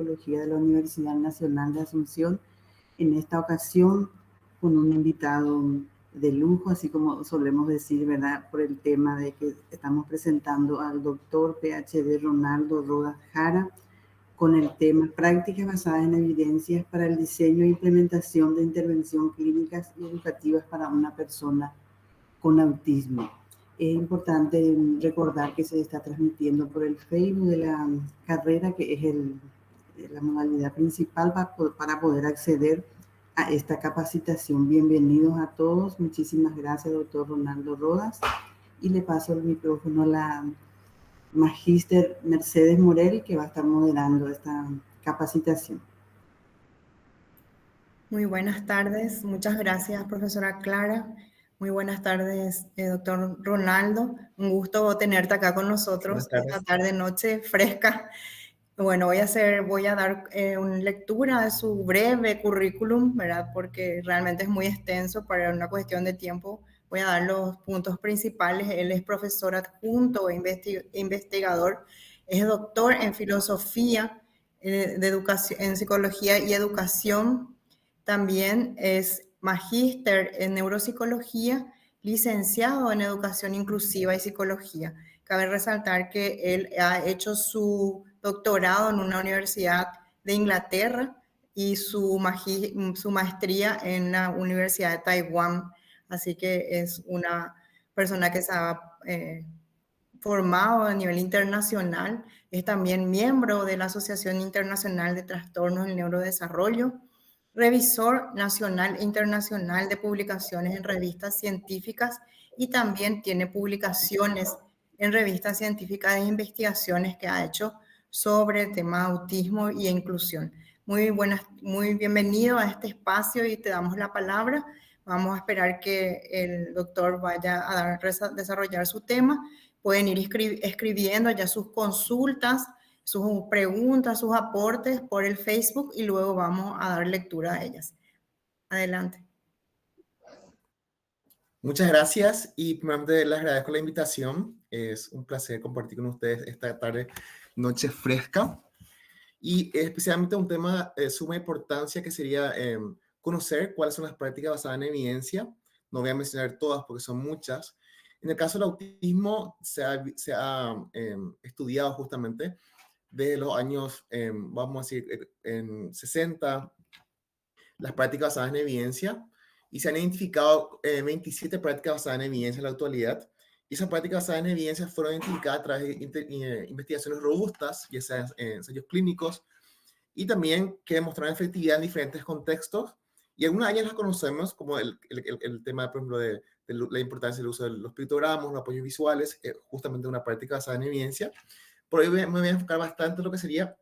Neuropsicología de la Universidad Nacional de Asunción. En esta ocasión con un invitado de lujo, así como solemos decir, ¿verdad? Por el tema de que estamos presentando al doctor PhD Ronaldo Rodas Jara con el tema Prácticas basadas en evidencias para el diseño e implementación de intervención clínicas y educativas para una persona con autismo. Es importante recordar que se está transmitiendo por el Facebook de la carrera, que es la modalidad principal para poder acceder a esta capacitación. Bienvenidos a todos. Muchísimas gracias, doctor Ronaldo Rodas. Y le paso el micrófono a la magíster Mercedes Morel, que va a estar moderando esta capacitación. Muy buenas tardes. Muchas gracias, profesora Clara. Muy buenas tardes, doctor Ronaldo. Un gusto tenerte acá con nosotros esta tarde, noche fresca. Bueno, voy a dar una lectura de su breve currículum, ¿verdad? Porque realmente es muy extenso para una cuestión de tiempo. Voy a dar los puntos principales. Él es profesor adjunto e investigador. Es doctor en filosofía, de educación, en psicología y educación. También es magíster en neuropsicología, licenciado en educación inclusiva y psicología. Cabe resaltar que él ha hecho su doctorado en una universidad de Inglaterra y su maestría en la Universidad de Taiwán. Así que es una persona que se ha formado a nivel internacional. Es también miembro de la Asociación Internacional de Trastornos del Neurodesarrollo, revisor nacional e internacional de publicaciones en revistas científicas y también tiene publicaciones en revistas científicas de investigaciones que ha hecho sobre el tema de autismo y inclusión. Muy bienvenido a este espacio y te damos la palabra. Vamos a esperar que el doctor vaya a desarrollar su tema. Pueden ir escribiendo ya sus consultas, sus preguntas, sus aportes por el Facebook y luego vamos a dar lectura a ellas. Adelante. Muchas gracias y primeramente les agradezco la invitación. Es un placer compartir con ustedes esta tarde, noche fresca y especialmente un tema de suma importancia que sería conocer cuáles son las prácticas basadas en evidencia. No voy a mencionar todas porque son muchas. En el caso del autismo se ha estudiado justamente desde los años, vamos a decir, en 60, las prácticas basadas en evidencia, y se han identificado 27 prácticas basadas en evidencia en la actualidad. Y esas prácticas basadas en evidencia fueron identificadas a través de investigaciones robustas, ya sea en ensayos clínicos, y también que demostraron efectividad en diferentes contextos. Y algunas de ellas las conocemos, como el tema, por ejemplo, de la importancia del uso de los pictogramas, los apoyos visuales, justamente una práctica basada en evidencia. Por hoy me voy a enfocar bastante en lo que sería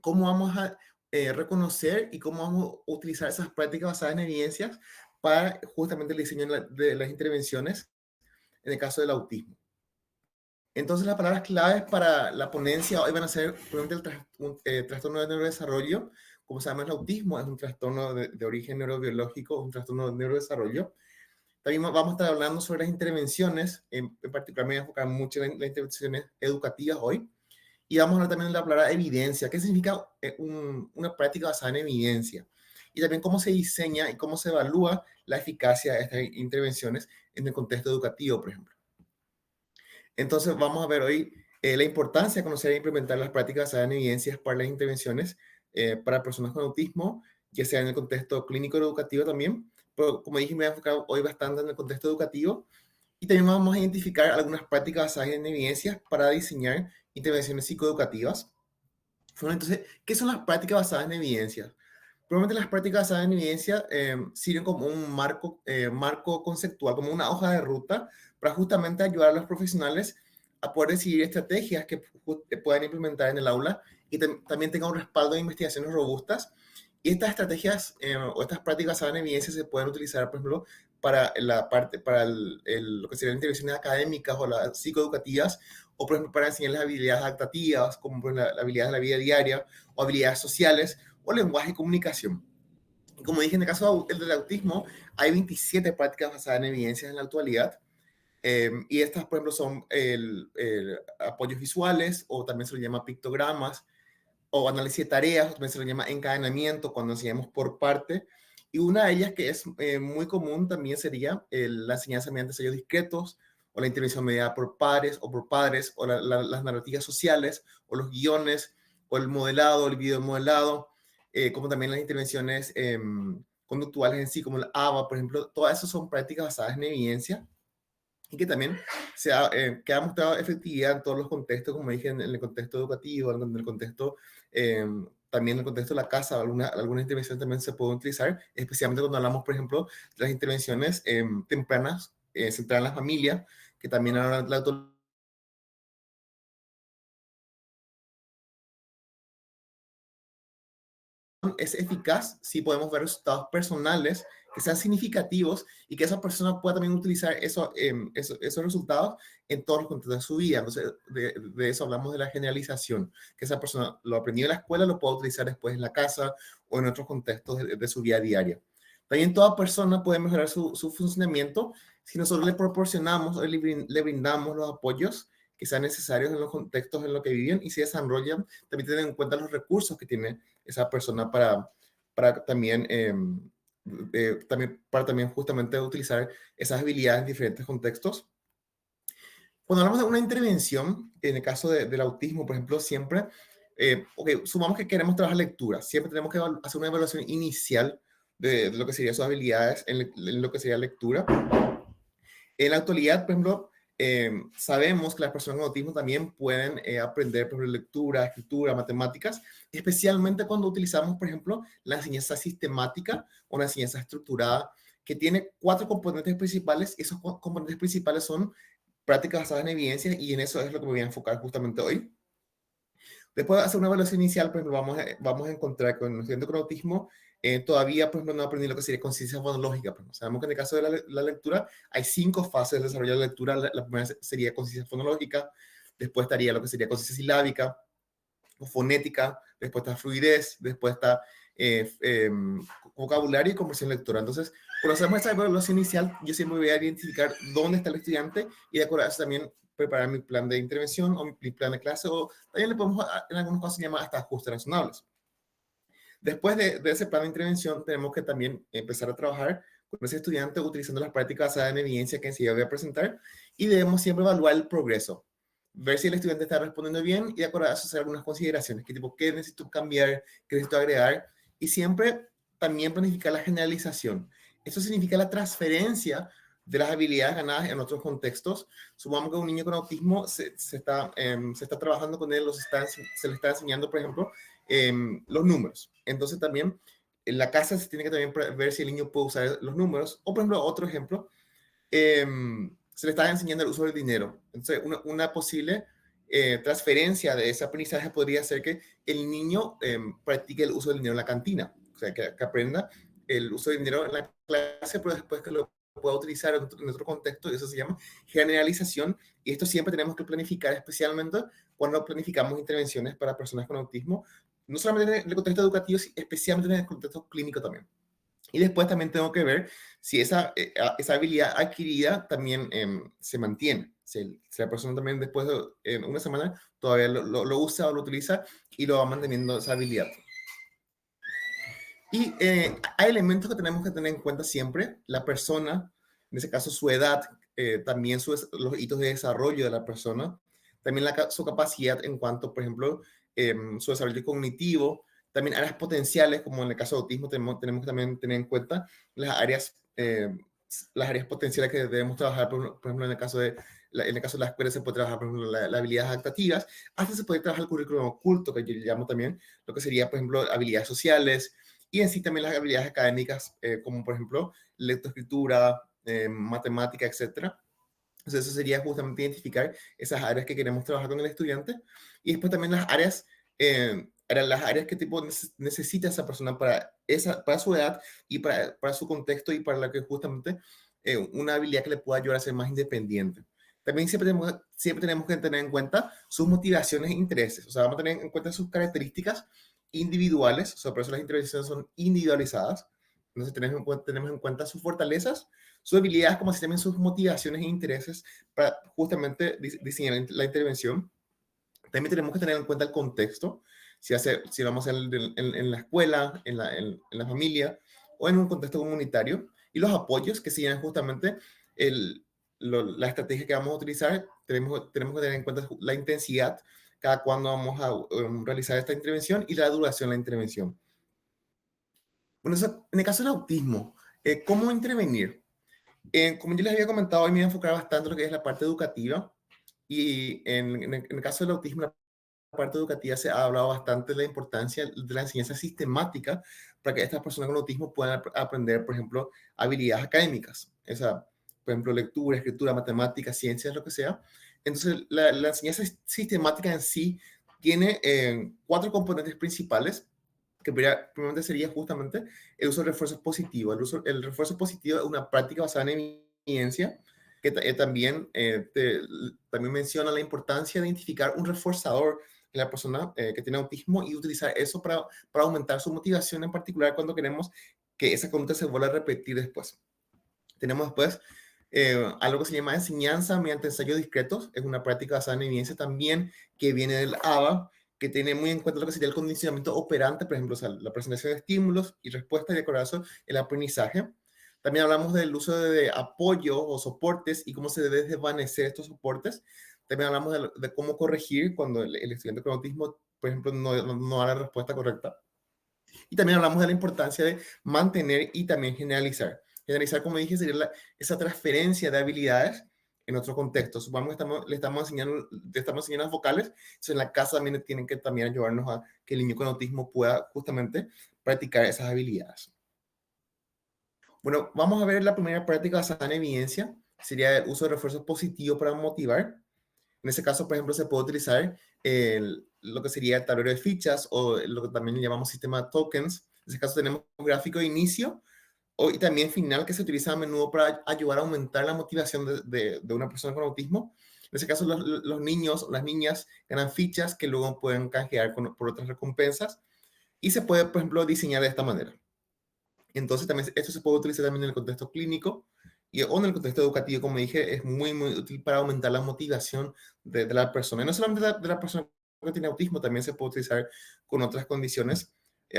cómo vamos a reconocer y cómo vamos a utilizar esas prácticas basadas en evidencias para justamente el diseño de las intervenciones en el caso del autismo. Entonces, las palabras claves para la ponencia hoy van a ser, probablemente, el trastorno de neurodesarrollo. Como sabemos, el autismo es un trastorno de origen neurobiológico, un trastorno de neurodesarrollo. También vamos a estar hablando sobre las intervenciones, en particular me voy a enfocar mucho en las intervenciones educativas hoy. Y vamos a hablar también de la palabra evidencia. ¿Qué significa una práctica basada en evidencia? Y también cómo se diseña y cómo se evalúa la eficacia de estas intervenciones en el contexto educativo, por ejemplo. Entonces, vamos a ver hoy la importancia de conocer e implementar las prácticas basadas en evidencias para las intervenciones para personas con autismo, ya sea en el contexto clínico educativo también, pero como dije, me voy a enfocar hoy bastante en el contexto educativo. Y también vamos a identificar algunas prácticas basadas en evidencias para diseñar intervenciones psicoeducativas. Entonces, ¿qué son las prácticas basadas en evidencias? Probablemente las prácticas basadas en evidencia sirven como un marco conceptual, como una hoja de ruta para justamente ayudar a los profesionales a poder decidir estrategias que puedan implementar en el aula y también tengan un respaldo de investigaciones robustas. Y estas estrategias o estas prácticas basadas en evidencia se pueden utilizar, por ejemplo, para lo que serían intervenciones académicas o las psicoeducativas, o por ejemplo para enseñar las habilidades adaptativas, como por ejemplo, las habilidades de la vida diaria, o habilidades sociales, o lenguaje y comunicación. Y como dije, en el caso del autismo, hay 27 prácticas basadas en evidencias en la actualidad. Y estas, por ejemplo, son apoyos visuales, o también se le llama pictogramas, o análisis de tareas, también se le llama encadenamiento, cuando enseñamos por parte. Y una de ellas que es muy común también sería la enseñanza mediante sellos discretos, o la intervención mediada por pares o por padres, o las narrativas sociales, o los guiones, o el modelado, el video modelado, como también las intervenciones conductuales en sí, como el ABA, por ejemplo. Todas esas son prácticas basadas en evidencia y que también que ha mostrado efectividad en todos los contextos, como dije, en el contexto educativo, en el contexto, también en el contexto de la casa. Algunas intervenciones también se pueden utilizar, especialmente cuando hablamos, por ejemplo, de las intervenciones tempranas, centradas en la familia, que también hablan de la autonomía. Es eficaz si podemos ver resultados personales que sean significativos y que esa persona pueda también utilizar esos resultados en todos los contextos de su vida. Entonces, de eso hablamos de la generalización, que esa persona lo aprendió en la escuela, lo pueda utilizar después en la casa o en otros contextos de su vida diaria. También toda persona puede mejorar su funcionamiento si nosotros le proporcionamos o le brindamos los apoyos que sean necesarios en los contextos en los que viven y se desarrollan, también tener en cuenta los recursos que tiene esa persona para también, también justamente utilizar esas habilidades en diferentes contextos. Cuando hablamos de una intervención, en el caso del autismo, por ejemplo, siempre, sumamos que queremos trabajar lectura, siempre tenemos que hacer una evaluación inicial de lo que serían sus habilidades en lo que sería lectura. En la actualidad, por ejemplo, sabemos que las personas con autismo también pueden aprender, por ejemplo, lectura, escritura, matemáticas, especialmente cuando utilizamos, por ejemplo, la enseñanza sistemática o la enseñanza estructurada, que tiene 4 componentes principales. Esos componentes principales son prácticas basadas en evidencia, y en eso es lo que me voy a enfocar justamente hoy. Después de hacer una evaluación inicial, por ejemplo, vamos a encontrar que un estudiante con autismo todavía, por ejemplo, no aprendí lo que sería conciencia fonológica. Sabemos que en el caso de la lectura hay 5 fases de desarrollo de la lectura. La primera sería conciencia fonológica, después estaría lo que sería conciencia silábica o fonética, después está fluidez, después está vocabulario y comprensión lectora. Entonces, cuando hacemos esa evaluación inicial, yo siempre voy a identificar dónde está el estudiante y de acuerdo a eso también preparar mi plan de intervención o mi plan de clase, o también le podemos, en algunos casos, llamar hasta ajustes razonables. Después de ese plan de intervención, tenemos que también empezar a trabajar con ese estudiante utilizando las prácticas basadas en evidencia que enseguida voy a presentar, y debemos siempre evaluar el progreso, ver si el estudiante está respondiendo bien y de acuerdo a eso hacer algunas consideraciones, qué necesito cambiar, qué necesito agregar, y siempre también planificar la generalización. Eso significa la transferencia de las habilidades ganadas en otros contextos. Supongamos que un niño con autismo se está trabajando con él, se le está enseñando, por ejemplo, los números. Entonces también en la casa se tiene que también ver si el niño puede usar los números. O por ejemplo, otro ejemplo, se le está enseñando el uso del dinero. Entonces una posible transferencia de ese aprendizaje podría ser que el niño practique el uso del dinero en la cantina. O sea, que aprenda el uso del dinero en la clase, pero después que lo pueda utilizar en otro contexto, y eso se llama generalización. Y esto siempre tenemos que planificar, especialmente cuando planificamos intervenciones para personas con autismo, no solamente en el contexto educativo, sino especialmente en el contexto clínico también. Y después también tengo que ver si esa habilidad adquirida también se mantiene. Si la persona también después de una semana todavía lo usa o lo utiliza y lo va manteniendo esa habilidad. Y hay elementos que tenemos que tener en cuenta siempre. La persona, en ese caso su edad, también los hitos de desarrollo de la persona, también su capacidad en cuanto, por ejemplo, su desarrollo cognitivo, también áreas potenciales, como en el caso de autismo tenemos que también tener en cuenta las áreas potenciales que debemos trabajar. Por ejemplo, en el caso de la escuela se puede trabajar, por ejemplo, las habilidades adaptativas. Hasta se puede trabajar el currículum oculto, que yo llamo también lo que sería, por ejemplo, habilidades sociales, y en sí también las habilidades académicas, como por ejemplo lectoescritura, matemática, etc. Entonces eso sería justamente identificar esas áreas que queremos trabajar con el estudiante, y después también las áreas que tipo necesita esa persona para su edad y para su contexto, y para la que justamente una habilidad que le pueda ayudar a ser más independiente. También siempre tenemos que tener en cuenta sus motivaciones e intereses. O sea, vamos a tener en cuenta sus características individuales. O sea, por eso las intervenciones son individualizadas. Entonces tenemos en cuenta sus fortalezas, sus habilidades, como así también sus motivaciones e intereses para justamente diseñar la intervención. También tenemos que tener en cuenta el contexto. si vamos a hacer en la escuela, en la familia o en un contexto comunitario. Y los apoyos que siguen justamente la estrategia que vamos a utilizar. Tenemos que tener en cuenta la intensidad cada cuando vamos a realizar esta intervención y la duración de la intervención. Bueno, en el caso del autismo, ¿cómo intervenir? Como yo les había comentado, hoy me voy a enfocar bastante en lo que es la parte educativa. Y en el caso del autismo, la parte educativa se ha hablado bastante de la importancia de la enseñanza sistemática para que estas personas con autismo puedan aprender, por ejemplo, habilidades académicas. Por ejemplo, lectura, escritura, matemáticas, ciencias, lo que sea. Entonces, la enseñanza sistemática en sí tiene 4 componentes principales, que primeramente sería justamente el uso de refuerzos positivos. El refuerzo positivo es una práctica basada en evidencia que también menciona la importancia de identificar un reforzador en la persona que tiene autismo y utilizar eso para aumentar su motivación, en particular cuando queremos que esa conducta se vuelva a repetir después. Tenemos después algo que se llama enseñanza mediante ensayos discretos. Es una práctica basada en evidencia también que viene del ABA, que tiene muy en cuenta lo que sería el condicionamiento operante, por ejemplo, o sea, la presentación de estímulos y respuestas y de acuerdo a eso el aprendizaje. También hablamos del uso de apoyo o soportes y cómo se debe desvanecer estos soportes. También hablamos de cómo corregir cuando el estudiante con autismo, por ejemplo, no da la respuesta correcta. Y también hablamos de la importancia de mantener y también generalizar. Generalizar, como dije, sería esa transferencia de habilidades en otro contexto. Supongamos que le estamos enseñando las vocales, entonces en la casa también tienen que también ayudarnos a que el niño con autismo pueda justamente practicar esas habilidades. Bueno, vamos a ver la primera práctica basada en evidencia, sería el uso de refuerzos positivos para motivar. En ese caso, por ejemplo, se puede utilizar lo que sería el tablero de fichas o lo que también llamamos sistema de tokens. En ese caso tenemos un gráfico de inicio y también final que se utiliza a menudo para ayudar a aumentar la motivación de una persona con autismo. En ese caso, los niños o las niñas ganan fichas que luego pueden canjear por otras recompensas y se puede, por ejemplo, diseñar de esta manera. Entonces, también esto se puede utilizar también en el contexto clínico o en el contexto educativo, como dije, es muy, muy útil para aumentar la motivación de la persona. Y no solamente de la persona que tiene autismo, también se puede utilizar con otras condiciones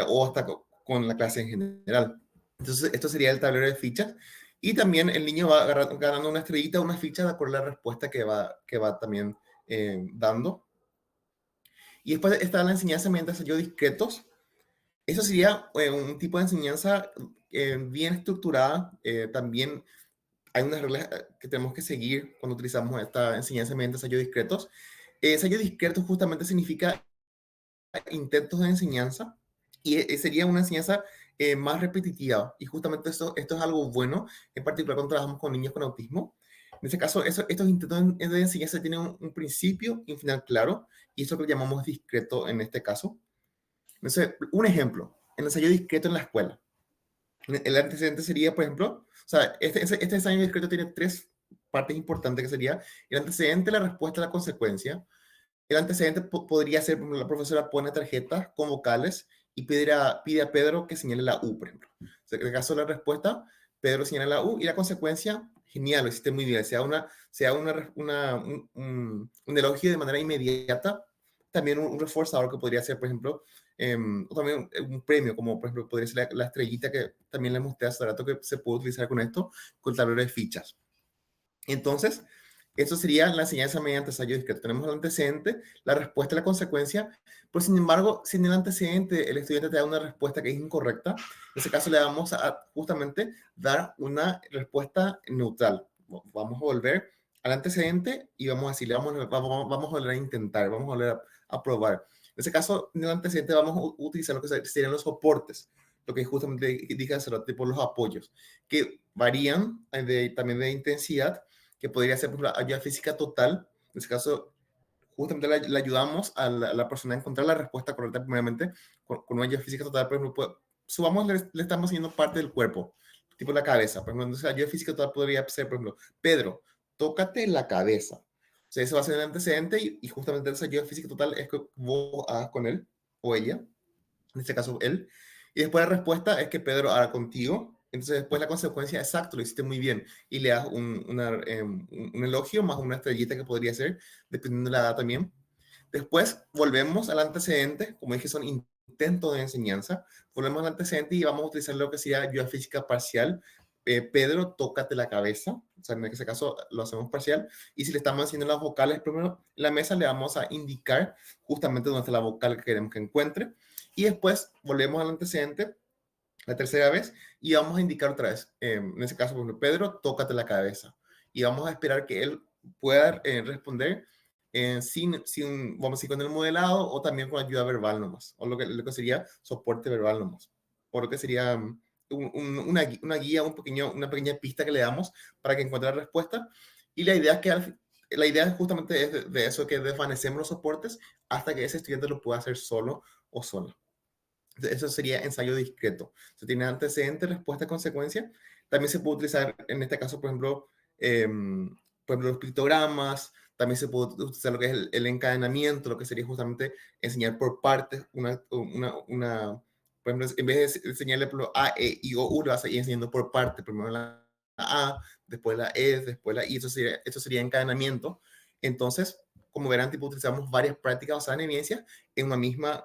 o hasta con la clase en general. Entonces, esto sería el tablero de fichas. Y también el niño va ganando una estrellita o una ficha de acuerdo a la respuesta que va también dando. Y después está la enseñanza mediante ensayos discretos. Eso sería un tipo de enseñanza bien estructurada. También hay unas reglas que tenemos que seguir cuando utilizamos esta enseñanza mediante ensayos discretos. Ensayo discreto justamente significa intentos de enseñanza y sería una enseñanza más repetitiva. Y justamente esto es algo bueno, en particular cuando trabajamos con niños con autismo. En este caso, estos intentos de enseñanza tienen un principio y un final claro, y eso que llamamos discreto en este caso. Entonces, un ejemplo, el ensayo discreto en la escuela. El antecedente sería, por ejemplo, o sea, este ensayo discreto tiene 3 partes importantes, que sería el antecedente, la respuesta, la consecuencia. El antecedente podría ser, por ejemplo, la profesora pone tarjetas con vocales y pide a Pedro que señale la U, por ejemplo. O sea, en el caso de la respuesta, Pedro señala la U y la consecuencia, genial, lo hiciste muy bien. Un elogio de manera inmediata, también un reforzador que podría ser, por ejemplo, o también un premio, como por ejemplo podría ser la estrellita que también le mostré hace rato que se puede utilizar con esto, con el tablero de fichas. Entonces, eso sería la enseñanza mediante ensayo discreto. Tenemos el antecedente, la respuesta y la consecuencia, pero sin embargo, sin el antecedente, el estudiante te da una respuesta que es incorrecta. En ese caso, le vamos a justamente dar una respuesta neutral. Vamos a volver al antecedente y vamos a decirle, vamos a volver a intentar, vamos a volver a probar. En ese caso, en el antecedente vamos a utilizar lo que serían los soportes, lo que justamente dije hace rato, tipo los apoyos, que varían también de intensidad, que podría ser, por ejemplo, ayuda física total. En ese caso, justamente le ayudamos a la persona a encontrar la respuesta correcta primeramente con una ayuda física total. Por ejemplo, le estamos haciendo parte del cuerpo, tipo la cabeza. Por ejemplo, entonces ayuda física total podría ser, por ejemplo, Pedro, tócate la cabeza. O sea, ese va a ser el antecedente y justamente esa ayuda física total es que vos hagas con él o ella, en este caso él. Y después la respuesta es que Pedro haga contigo. Entonces después la consecuencia, exacto, lo hiciste muy bien. Y le das un elogio más una estrellita que podría ser, dependiendo de la edad también. Después volvemos al antecedente, como dije, son intentos de enseñanza. Volvemos al antecedente y vamos a utilizar lo que sería ayuda física parcial. Pedro, tócate la cabeza. O sea, en ese caso lo hacemos parcial. Y si le estamos haciendo las vocales primero en la mesa, le vamos a indicar justamente dónde está la vocal que queremos que encuentre. Y después volvemos al antecedente la tercera vez y vamos a indicar otra vez. En ese caso, por ejemplo, Pedro, tócate la cabeza. Y vamos a esperar que él pueda responder vamos a decir, con el modelado o también con ayuda verbal nomás, o lo que sería soporte verbal nomás, o lo que sería una guía, una pequeña pista que le damos para que encuentre la respuesta. Y la idea es justamente de eso, que desvanecemos los soportes hasta que ese estudiante lo pueda hacer solo o sola. Eso sería ensayo discreto. Se tiene antecedente, respuesta, consecuencia. También se puede utilizar, en este caso, por ejemplo, los pictogramas. También se puede utilizar lo que es el encadenamiento, lo que sería justamente enseñar por partes. Por ejemplo, en vez de enseñarle por A, E, I, O, U, lo vas a ir enseñando por partes. Primero la A, después la E, después la I. Eso sería encadenamiento. Entonces, como verán, utilizamos varias prácticas basadas en evidencia en una misma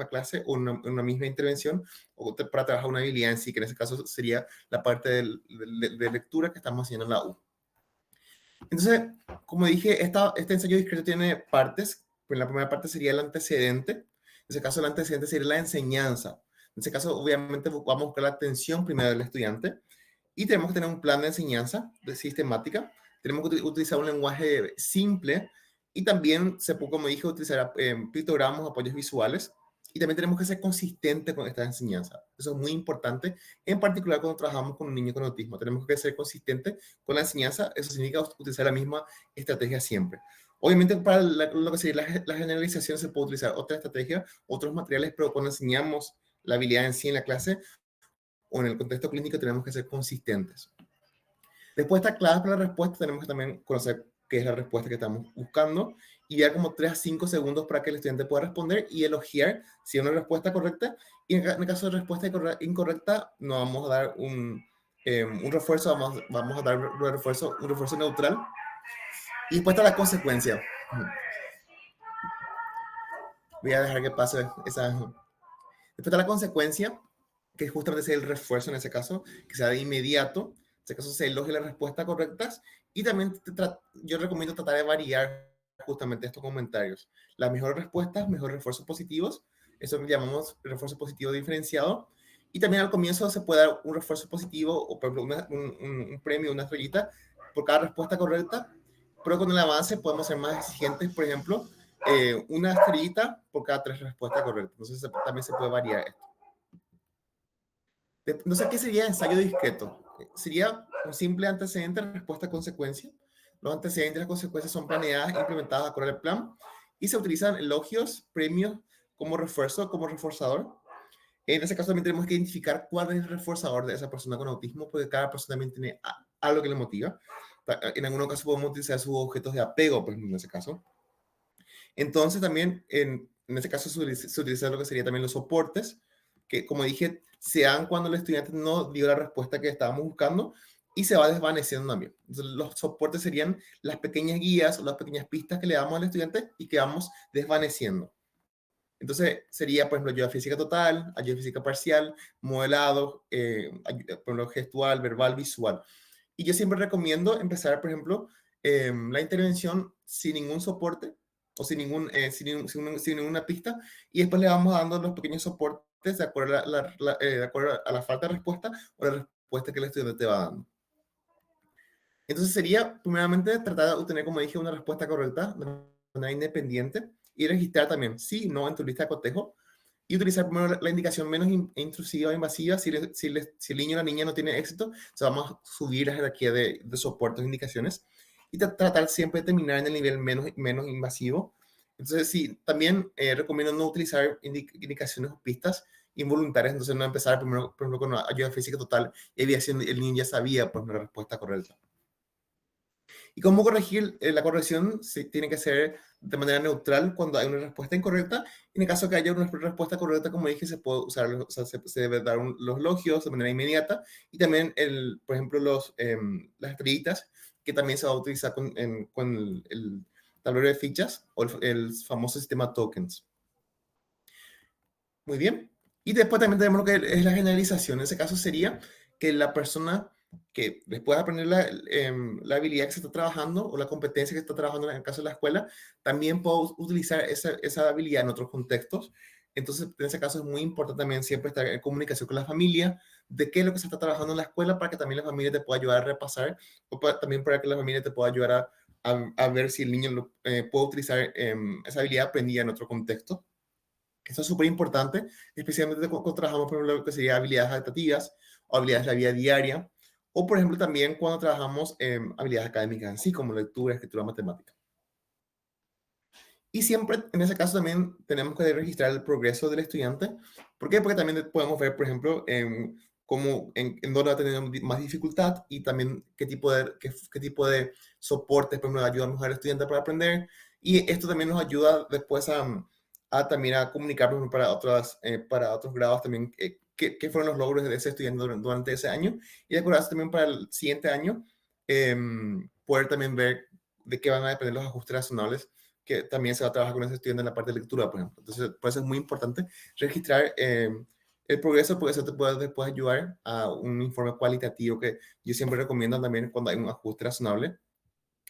clase o en una misma intervención o para trabajar una habilidad en sí, que en ese caso sería la parte de lectura que estamos haciendo en la U. Entonces, como dije, este ensayo discreto tiene partes. Pues la primera parte sería el antecedente. En ese caso, el antecedente sería la enseñanza. En ese caso, obviamente, vamos a buscar la atención primero del estudiante y tenemos que tener un plan de enseñanza sistemática. Tenemos que utilizar un lenguaje simple y también se puede, como dije, utilizar pictogramas, apoyos visuales. Y también tenemos que ser consistentes con esta enseñanza. Eso es muy importante, en particular cuando trabajamos con un niño con autismo. Tenemos que ser consistentes con la enseñanza. Eso significa utilizar la misma estrategia siempre. Obviamente, para lo que sería la generalización, se puede utilizar otra estrategia, otros materiales, pero cuando enseñamos la habilidad en sí en la clase o en el contexto clínico, tenemos que ser consistentes. Después de estar claves para la respuesta, tenemos que también conocer qué es la respuesta que estamos buscando y dar como 3 a 5 segundos para que el estudiante pueda responder y elogiar si es una respuesta correcta. Y en el caso de respuesta incorrecta, no vamos a dar un refuerzo, vamos a dar un refuerzo neutral. Y después está la consecuencia. Voy a dejar que pase esa. Después está la consecuencia, que justamente es el refuerzo en ese caso, que sea de inmediato. En ese caso se elogia las respuestas correctas y también yo recomiendo tratar de variar justamente estos comentarios. Las mejores respuestas, mejores refuerzos positivos, eso que llamamos refuerzo positivo diferenciado. Y también al comienzo se puede dar un refuerzo positivo o por ejemplo un premio, una estrellita por cada respuesta correcta, pero con el avance podemos ser más exigentes, por ejemplo, una estrellita por cada 3 respuestas correctas. Entonces también se puede variar esto. No sé qué sería ensayo discreto. Sería un simple antecedente, respuesta, consecuencia. Los antecedentes y las consecuencias son planeadas e implementadas acorde al plan y se utilizan elogios, premios como refuerzo, como reforzador. En ese caso también tenemos que identificar cuál es el reforzador de esa persona con autismo, porque cada persona también tiene algo que le motiva. En algunos casos podemos utilizar sus objetos de apego, por ejemplo, en ese caso. Entonces también en ese caso se utiliza lo que sería también los soportes, que como dije, se dan cuando el estudiante no dio la respuesta que estábamos buscando y se va desvaneciendo también. Entonces, los soportes serían las pequeñas guías o las pequeñas pistas que le damos al estudiante y que vamos desvaneciendo. Entonces, sería, por ejemplo, ayuda física total, ayuda física parcial, modelado, por ejemplo, gestual, verbal, visual. Y yo siempre recomiendo empezar, por ejemplo, la intervención sin ningún soporte o sin ninguna pista y después le vamos dando los pequeños soportes de acuerdo de acuerdo a la falta de respuesta o la respuesta que el estudiante te va dando. Entonces sería, primeramente, tratar de obtener, como dije, una respuesta correcta de manera independiente y registrar también sí, no en tu lista de cotejo y utilizar primero la indicación menos intrusiva e invasiva. Si el niño o la niña no tiene éxito, vamos a subir la jerarquía de soportes e indicaciones y tratar siempre de terminar en el nivel menos invasivo. Entonces, sí, también recomiendo no utilizar indicaciones o pistas involuntarias, entonces no empezar primero, por ejemplo, con ayuda física total y el niño ya sabía pues, una respuesta correcta. ¿Y cómo corregir? La corrección tiene que ser de manera neutral cuando hay una respuesta incorrecta. En el caso que haya una respuesta correcta, como dije, se puede usar, o sea, se debe dar los elogios de manera inmediata y también, por ejemplo, las estrellitas, que también se va a utilizar con tablero de fichas o el famoso sistema tokens. Muy bien. Y después también tenemos lo que es la generalización. En ese caso sería que la persona que después de aprender la habilidad que se está trabajando o la competencia que está trabajando en el caso de la escuela, también puede utilizar esa habilidad en otros contextos. Entonces, en ese caso es muy importante también siempre estar en comunicación con la familia de qué es lo que se está trabajando en la escuela para que también la familia te pueda ayudar a repasar o también para que la familia te pueda ayudar a ver si el niño puede utilizar esa habilidad aprendida en otro contexto. Eso es súper importante, especialmente cuando trabajamos, por ejemplo, lo que sería habilidades adaptativas o habilidades de la vida diaria, o por ejemplo también cuando trabajamos en habilidades académicas en sí, como lectura, escritura, matemática. Y siempre, en ese caso, también tenemos que registrar el progreso del estudiante. ¿Por qué? Porque también podemos ver, por ejemplo, en dónde va a tener más dificultad y también qué tipo de soportes, por ejemplo, ayudamos al estudiante para aprender. Y esto también nos ayuda después también a comunicarnos para otros grados también qué fueron los logros de ese estudiante durante ese año. Y de acuerdo también para el siguiente año, poder también ver de qué van a depender los ajustes razonables que también se va a trabajar con ese estudiante en la parte de lectura, por ejemplo. Entonces, por eso es muy importante registrar el progreso, porque eso te puede después ayudar a un informe cualitativo que yo siempre recomiendo también cuando hay un ajuste razonable,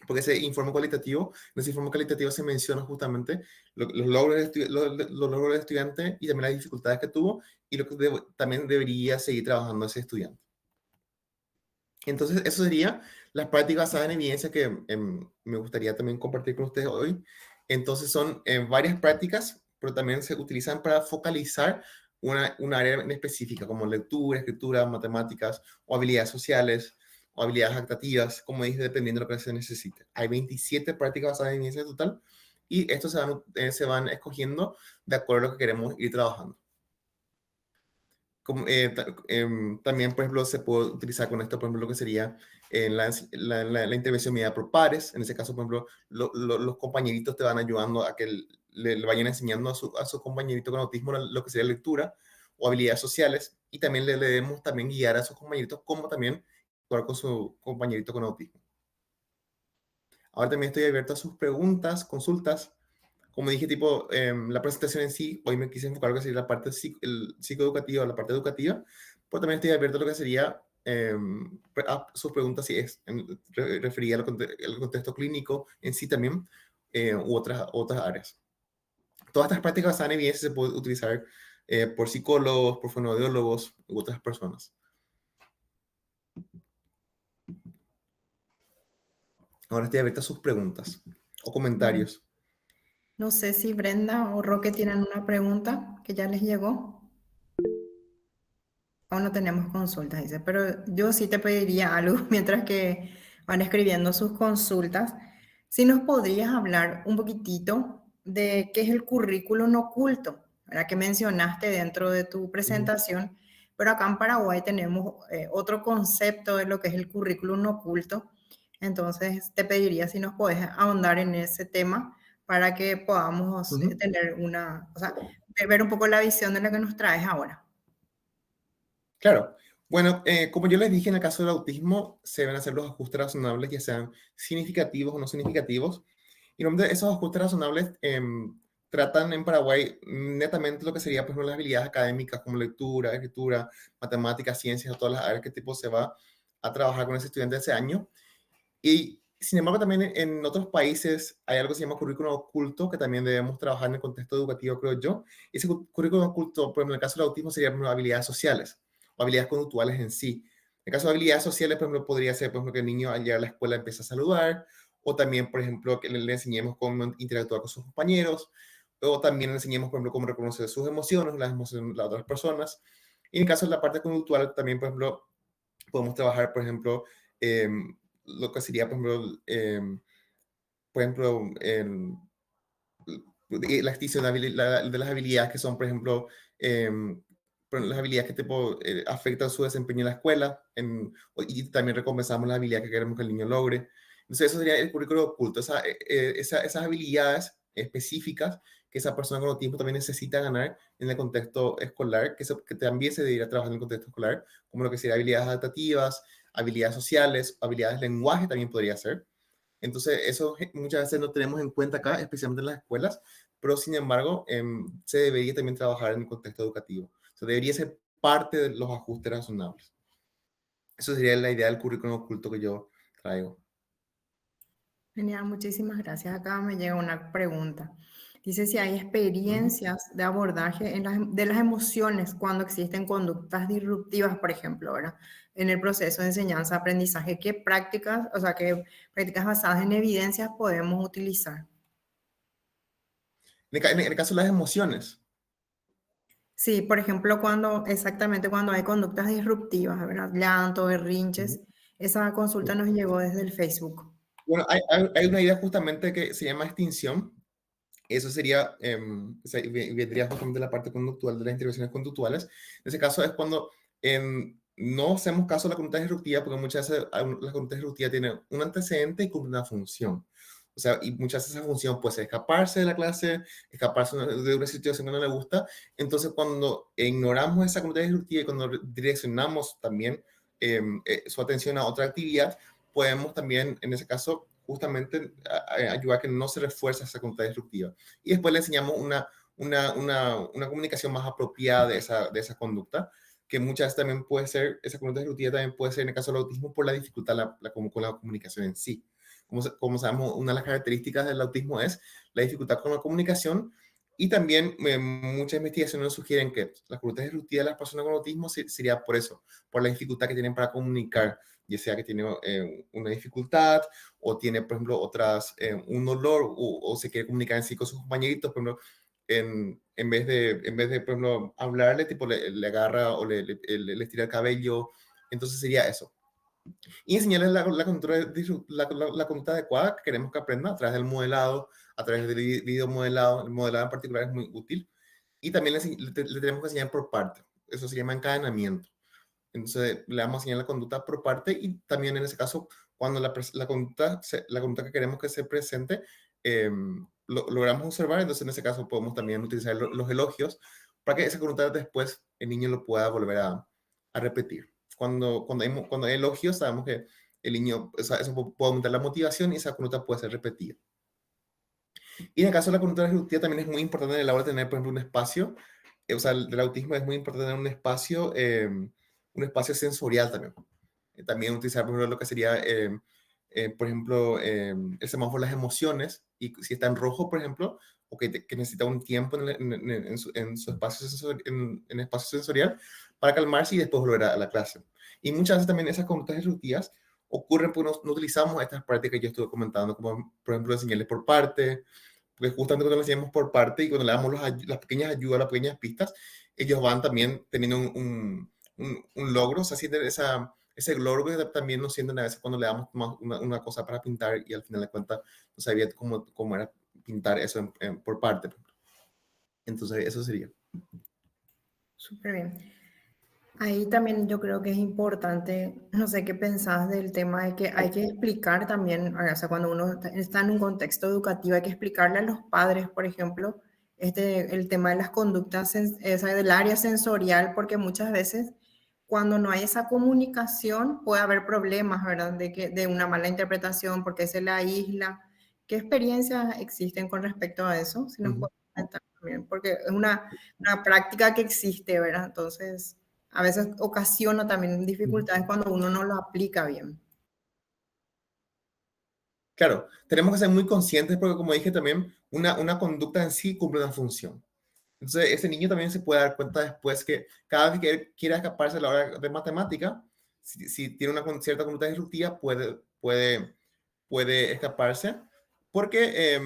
porque ese informe cualitativo, en ese informe cualitativo se menciona justamente los logros del estudiante y también las dificultades que tuvo y lo que también debería seguir trabajando ese estudiante. Entonces, eso sería las prácticas basadas en evidencia que me gustaría también compartir con ustedes hoy. Entonces, son varias prácticas, pero también se utilizan para focalizar una área en específica, como lectura, escritura, matemáticas, o habilidades sociales, o habilidades adaptativas, como dije, dependiendo de lo que se necesite. Hay 27 prácticas basadas en evidencia total, y estos se van escogiendo de acuerdo a lo que queremos ir trabajando. También, por ejemplo, se puede utilizar con esto, por ejemplo, lo que sería la intervención medida por pares. En ese caso, por ejemplo, los compañeritos te van ayudando a que le vayan enseñando a su compañerito con autismo lo que sería lectura o habilidades sociales, y también le debemos también guiar a sus compañeritos como también actuar con su compañerito con autismo. Ahora también estoy abierto a sus preguntas, consultas. Como dije, tipo, la presentación en sí, hoy me quise enfocar en lo que sería la parte psicoeducativa, la parte educativa, pero también estoy abierto a lo que sería a sus preguntas si es referida al contexto clínico en sí también, u otras áreas. Todas estas prácticas basadas en evidencia se pueden utilizar por psicólogos, por fonoaudiólogos u otras personas. Ahora estoy abierto a sus preguntas o comentarios. No sé si Brenda o Roque tienen una pregunta que ya les llegó. Aún no tenemos consultas, dice, pero yo sí te pediría algo mientras que van escribiendo sus consultas. Si nos podrías hablar un poquitito de qué es el currículum oculto, ¿verdad? Que mencionaste dentro de tu presentación, pero acá en Paraguay tenemos otro concepto de lo que es el currículum oculto. Entonces te pediría si nos puedes ahondar en ese tema para que podamos tener ver un poco la visión de lo que nos traes ahora. Claro. Bueno, como yo les dije, en el caso del autismo, se deben hacer los ajustes razonables, ya sean significativos o no significativos. Y normalmente esos ajustes razonables tratan en Paraguay netamente lo que sería, por ejemplo, las habilidades académicas como lectura, escritura, matemáticas, ciencias, o todas las áreas que tipo se va a trabajar con ese estudiante ese año. Y sin embargo, también en otros países hay algo que se llama currículum oculto, que también debemos trabajar en el contexto educativo, creo yo. Y ese currículum oculto, por ejemplo, en el caso del autismo, sería, por ejemplo, habilidades sociales o habilidades conductuales en sí. En el caso de habilidades sociales, por ejemplo, podría ser, por ejemplo, que el niño al llegar a la escuela empiece a saludar, o también, por ejemplo, que le enseñemos cómo interactuar con sus compañeros, o también le enseñemos, por ejemplo, cómo reconocer sus emociones, las emociones de las otras personas. Y en el caso de la parte conductual, también, por ejemplo, podemos trabajar, por ejemplo, lo que sería, por ejemplo, la extinción de las habilidades que son, por ejemplo, las habilidades que tipo, afectan su desempeño en la escuela, y también recompensamos las habilidades que queremos que el niño logre. Entonces, eso sería el currículo oculto, esas habilidades específicas que esa persona con autismo también necesita ganar en el contexto escolar, que también se debería trabajar en el contexto escolar, como lo que sería habilidades adaptativas, habilidades sociales, habilidades de lenguaje también podría ser. Entonces, eso muchas veces no tenemos en cuenta acá, especialmente en las escuelas, pero sin embargo, se debería también trabajar en el contexto educativo. O sea, debería ser parte de los ajustes razonables. Eso sería la idea del currículum oculto que yo traigo. Genial, muchísimas gracias. Acá me llega una pregunta. Dice si hay experiencias de abordaje de las emociones cuando existen conductas disruptivas, por ejemplo, ¿verdad? En el proceso de enseñanza-aprendizaje. ¿Qué prácticas, o sea, qué prácticas basadas en evidencias podemos utilizar? En el caso de las emociones. Sí, por ejemplo, exactamente cuando hay conductas disruptivas, ¿verdad? Llanto, berrinches. Esa consulta nos llegó desde el Facebook. Bueno, hay una idea justamente que se llama extinción. Eso sería, vendría justamente la parte conductual de las intervenciones conductuales. En ese caso es cuando no hacemos caso a la conducta disruptiva, porque muchas veces la conducta disruptiva tiene un antecedente y cumple una función. O sea, y muchas veces esa función puede ser escaparse de la clase, escaparse de una situación que no le gusta. Entonces, cuando ignoramos esa conducta disruptiva y cuando direccionamos también su atención a otra actividad, podemos también, en ese caso, justamente ayudar a que no se refuerce esa conducta destructiva. Y después le enseñamos una comunicación más apropiada de esa conducta, que muchas veces también puede ser, esa conducta destructiva también puede ser en el caso del autismo por la dificultad con la comunicación en sí. Como sabemos, una de las características del autismo es la dificultad con la comunicación, y también muchas investigaciones nos sugieren que las conductas disruptivas de las personas con autismo sería por eso, por la dificultad que tienen para comunicar, ya sea que tiene una dificultad o tiene, por ejemplo, un dolor o se quiere comunicar en sí con sus compañeritos, por ejemplo, en vez de, por ejemplo, hablarle, tipo le agarra o le estira el cabello. Entonces sería eso. Y enseñarles la conducta adecuada que queremos que aprenda a través del modelado, a través del video modelado. El modelado en particular es muy útil. Y también le tenemos que enseñar por parte. Eso se llama encadenamiento. Entonces, le vamos a enseñar la conducta por parte, y también en ese caso, cuando la conducta que queremos que se presente, logramos observar, entonces en ese caso podemos también utilizar los elogios para que esa conducta después el niño lo pueda volver a repetir. Cuando hay elogios, sabemos que el niño, o sea, eso puede aumentar la motivación y esa conducta puede ser repetida. Y en el caso de la conducta disruptiva también es muy importante a la hora de tener, por ejemplo, un espacio, o sea, del autismo es muy importante tener un espacio sensorial también. También utilizar, por ejemplo, lo que sería, por ejemplo, el semáforo de las emociones, y si está en rojo, por ejemplo, o que necesita un tiempo en su espacio en espacio sensorial para calmarse y después volver a la clase. Y muchas veces también esas conductas disruptivas ocurren porque no utilizamos estas prácticas que yo estuve comentando, como por ejemplo enseñarles por parte, porque justamente cuando le enseñamos por parte y cuando le damos las pequeñas ayudas, las pequeñas pistas, ellos van también teniendo un logro, o sea, sienten ese logro que también nos sienten a veces cuando le damos una cosa para pintar y al final de cuentas no sabía cómo era pintar eso por parte. Entonces, eso sería. Súper bien. Ahí también yo creo que es importante, no sé qué pensás del tema de que hay que explicar también, o sea, cuando uno está en un contexto educativo, hay que explicarle a los padres, por ejemplo, el tema de las conductas, del área sensorial, porque muchas veces cuando no hay esa comunicación puede haber problemas, ¿verdad? De una mala interpretación, porque se la aísla. ¿Qué experiencias existen con respecto a eso? Si nos pueden comentar también, porque es una práctica que existe, ¿verdad? Entonces a veces ocasiona también dificultades cuando uno no lo aplica bien. Claro, tenemos que ser muy conscientes porque, como dije también, una conducta en sí cumple una función. Entonces, ese niño también se puede dar cuenta después que cada vez que él quiera escaparse a la hora de matemática, si tiene una cierta conducta disruptiva, puede escaparse porque,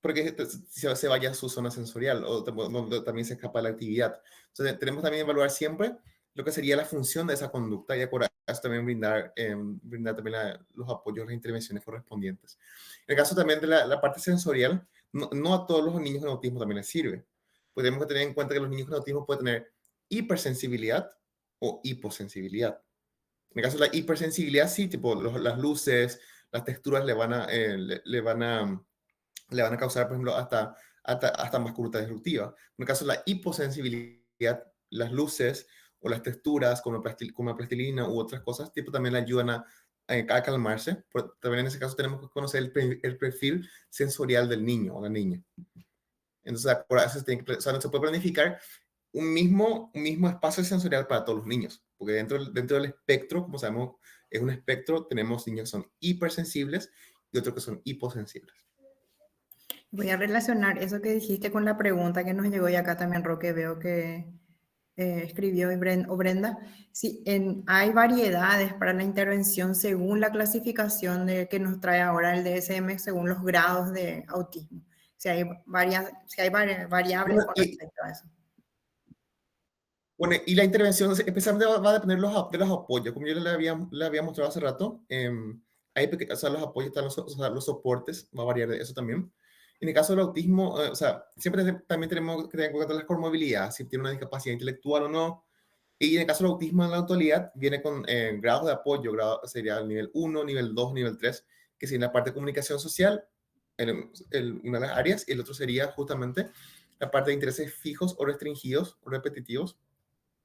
porque se vaya a su zona sensorial o donde también se escapa de la actividad. Entonces, tenemos también que evaluar siempre lo que sería la función de esa conducta y acordar también brindar también los apoyos, las intervenciones correspondientes. En el caso también de la parte sensorial, no a todos los niños con autismo también les sirve. Pues tenemos que tener en cuenta que los niños con autismo pueden tener hipersensibilidad o hiposensibilidad. En el caso de la hipersensibilidad, sí, tipo las luces, las texturas le van a causar, por ejemplo, hasta más conducta disruptiva. En el caso de la hiposensibilidad, las luces o las texturas como la plastilina u otras cosas, tipo, también le ayudan a calmarse. Pero también en ese caso tenemos que conocer el perfil sensorial del niño o la niña. Entonces, por eso o sea, no se puede planificar un mismo espacio sensorial para todos los niños, porque dentro del espectro, como sabemos, es un espectro, tenemos niños que son hipersensibles y otros que son hiposensibles. Voy a relacionar eso que dijiste con la pregunta que nos llegó y acá también Roque veo que escribió o Brenda. Sí, hay variedades para la intervención según la clasificación que nos trae ahora el DSM, según los grados de autismo. Si hay variables con respecto a eso. Bueno, y la intervención especialmente va a depender de los apoyos. Como yo le había mostrado hace rato, o sea, los apoyos, están o sea, los soportes, va a variar de eso también. En el caso del autismo, o sea, siempre también tenemos que tener en cuenta las comorbilidades, si tiene una discapacidad intelectual o no. Y en el caso del autismo en la actualidad, viene con grados de apoyo, sería el nivel 1, nivel 2, nivel 3, que sería la parte de comunicación social, una de las áreas, y el otro sería justamente la parte de intereses fijos o restringidos o repetitivos,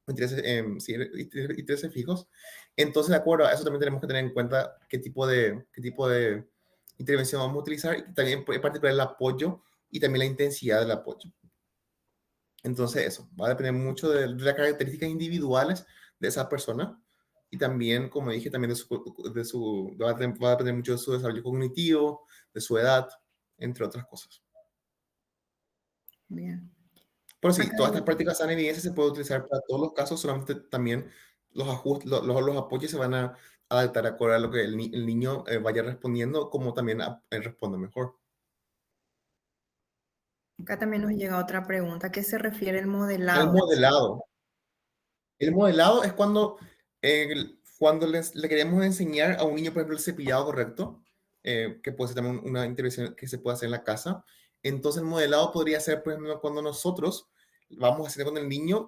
intereses fijos. Entonces, de acuerdo a eso también tenemos que tener en cuenta qué tipo de intervención vamos a utilizar, y también en particular el apoyo y también la intensidad del apoyo. Entonces eso, va a depender mucho de las características individuales de esa persona, y también, como dije, también va a depender mucho de su desarrollo cognitivo, de su edad, entre otras cosas. Bien. Pero sí, todas estas prácticas en evidencia se pueden utilizar para todos los casos, solamente también los apoyos se van a adaptar a lo que el niño vaya respondiendo, como también él responda mejor. Acá también nos llega otra pregunta. ¿A qué se refiere el modelado? El modelado. El modelado es cuando le queremos enseñar a un niño, por ejemplo, el cepillado correcto, que puede ser también una intervención que se puede hacer en la casa. Entonces, el modelado podría ser, por ejemplo, cuando nosotros vamos a hacer con el niño,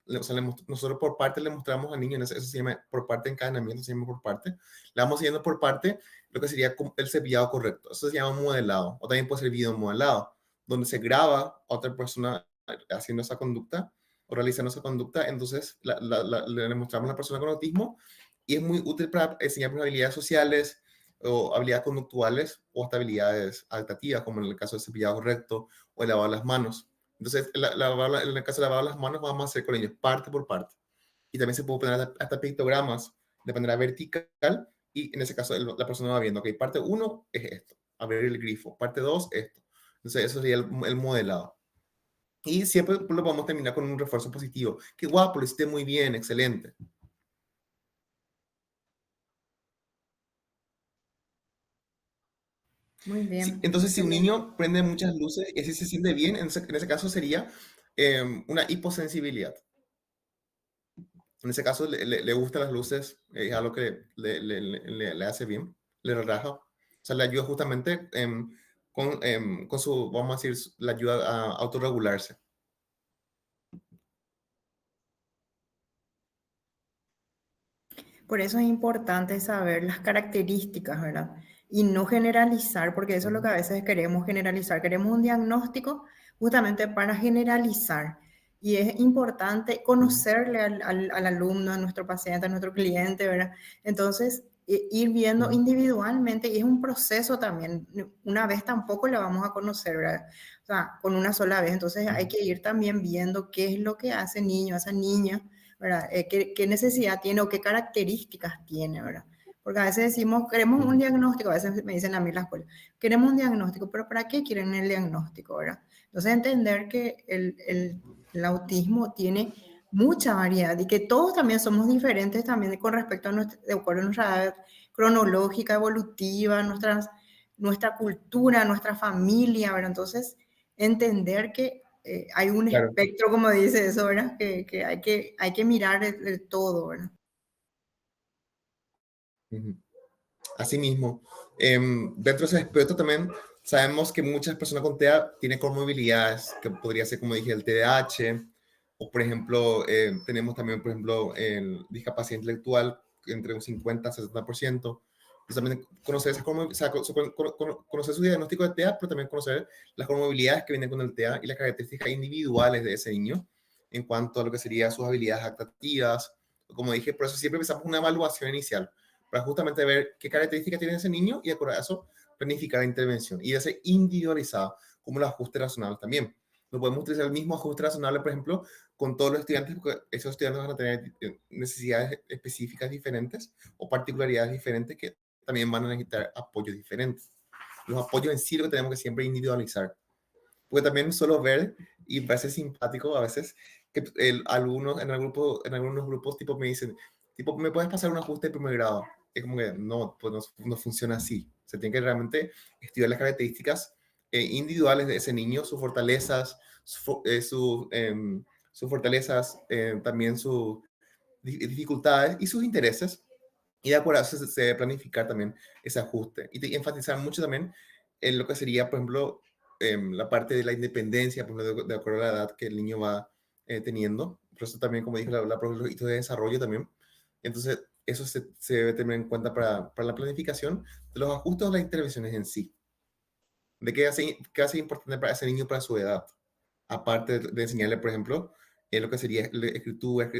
o sea, nosotros por parte le mostramos al niño, eso se llama por parte encadenamiento, se llama por parte, le vamos siguiendo por parte lo que sería el cepillado correcto. Eso se llama modelado, o también puede ser video modelado, donde se graba a otra persona haciendo esa conducta o realizando esa conducta. Entonces le mostramos a la persona con autismo, y es muy útil para enseñar habilidades sociales o habilidades conductuales o hasta habilidades adaptativas, como en el caso del cepillado correcto o el lavado las manos. Entonces, en el caso de lavar las manos, vamos a hacer con ellos parte por parte. Y también se puede poner hasta pictogramas de manera vertical, y en ese caso la persona va viendo, ok, parte 1 es esto, abrir el grifo, parte 2 esto. Entonces, eso sería el modelado. Y siempre lo podemos terminar con un refuerzo positivo. Qué guapo, lo hiciste muy bien, excelente. Muy bien. Sí, entonces, si un niño prende muchas luces y así se siente bien, en ese caso sería una hiposensibilidad. En ese caso le gustan las luces, es algo que le hace bien, le relaja. O sea, le ayuda justamente con su, vamos a decir, le ayuda a autorregularse. Por eso es importante saber las características, ¿verdad? Y no generalizar, porque eso es lo que a veces queremos generalizar. Queremos un diagnóstico justamente para generalizar. Y es importante conocerle al alumno, a nuestro paciente, a nuestro cliente, ¿verdad? Entonces, ir viendo individualmente, y es un proceso también. Una vez tampoco le vamos a conocer, ¿verdad? O sea, con una sola vez. Entonces, hay que ir también viendo qué es lo que hace niño, esa niña, ¿verdad? ¿Qué necesidad tiene o qué características tiene, ¿verdad? Porque a veces decimos, queremos un diagnóstico, a veces me dicen a mí en la escuela, queremos un diagnóstico, pero ¿para qué quieren el diagnóstico, verdad? Entonces entender que el autismo tiene mucha variedad y que todos también somos diferentes también con respecto a de acuerdo a nuestra edad cronológica, evolutiva, nuestra cultura, nuestra familia, ¿verdad? Entonces entender que hay un espectro, como dice eso, ¿verdad? Que hay que mirar el todo, ¿verdad? Así mismo, dentro de ese espectro también sabemos que muchas personas con TEA tienen comorbilidades, que podría ser, como dije, el TDAH, o por ejemplo, tenemos también, por ejemplo, el discapacidad intelectual, entre un 50 a 60%. Entonces, también conocer, conocer su diagnóstico de TEA, pero también conocer las comorbilidades que vienen con el TEA y las características individuales de ese niño en cuanto a lo que serían sus habilidades adaptativas. Como dije, por eso siempre empezamos una evaluación inicial, para justamente ver qué características tiene ese niño y de acuerdo a eso planificar la intervención y de ser individualizado, como los ajustes razonables también. No podemos utilizar el mismo ajuste razonable, por ejemplo, con todos los estudiantes, porque esos estudiantes van a tener necesidades específicas diferentes o particularidades diferentes que también van a necesitar apoyos diferentes. Los apoyos en sí lo que tenemos que siempre individualizar. Porque también solo ver, y me parece simpático a veces, que algunos, en algunos grupos tipo me dicen, tipo, ¿me puedes pasar un ajuste de primer grado? Es como que no, pues no funciona así. Se tiene que realmente estudiar las características individuales de ese niño, sus fortalezas, sus fortalezas, también sus dificultades y sus intereses. Y de acuerdo a eso se debe planificar también ese ajuste. Y enfatizar mucho también en lo que sería, por ejemplo, la parte de la independencia, por ejemplo, de acuerdo a la edad que el niño va teniendo. Por eso también, como dije, la los hitos de desarrollo también. Entonces, eso se debe tener en cuenta para la planificación de los ajustes o las intervenciones en sí. De qué hace importante para ese niño para su edad. Aparte de enseñarle, por ejemplo, lo que sería escritura,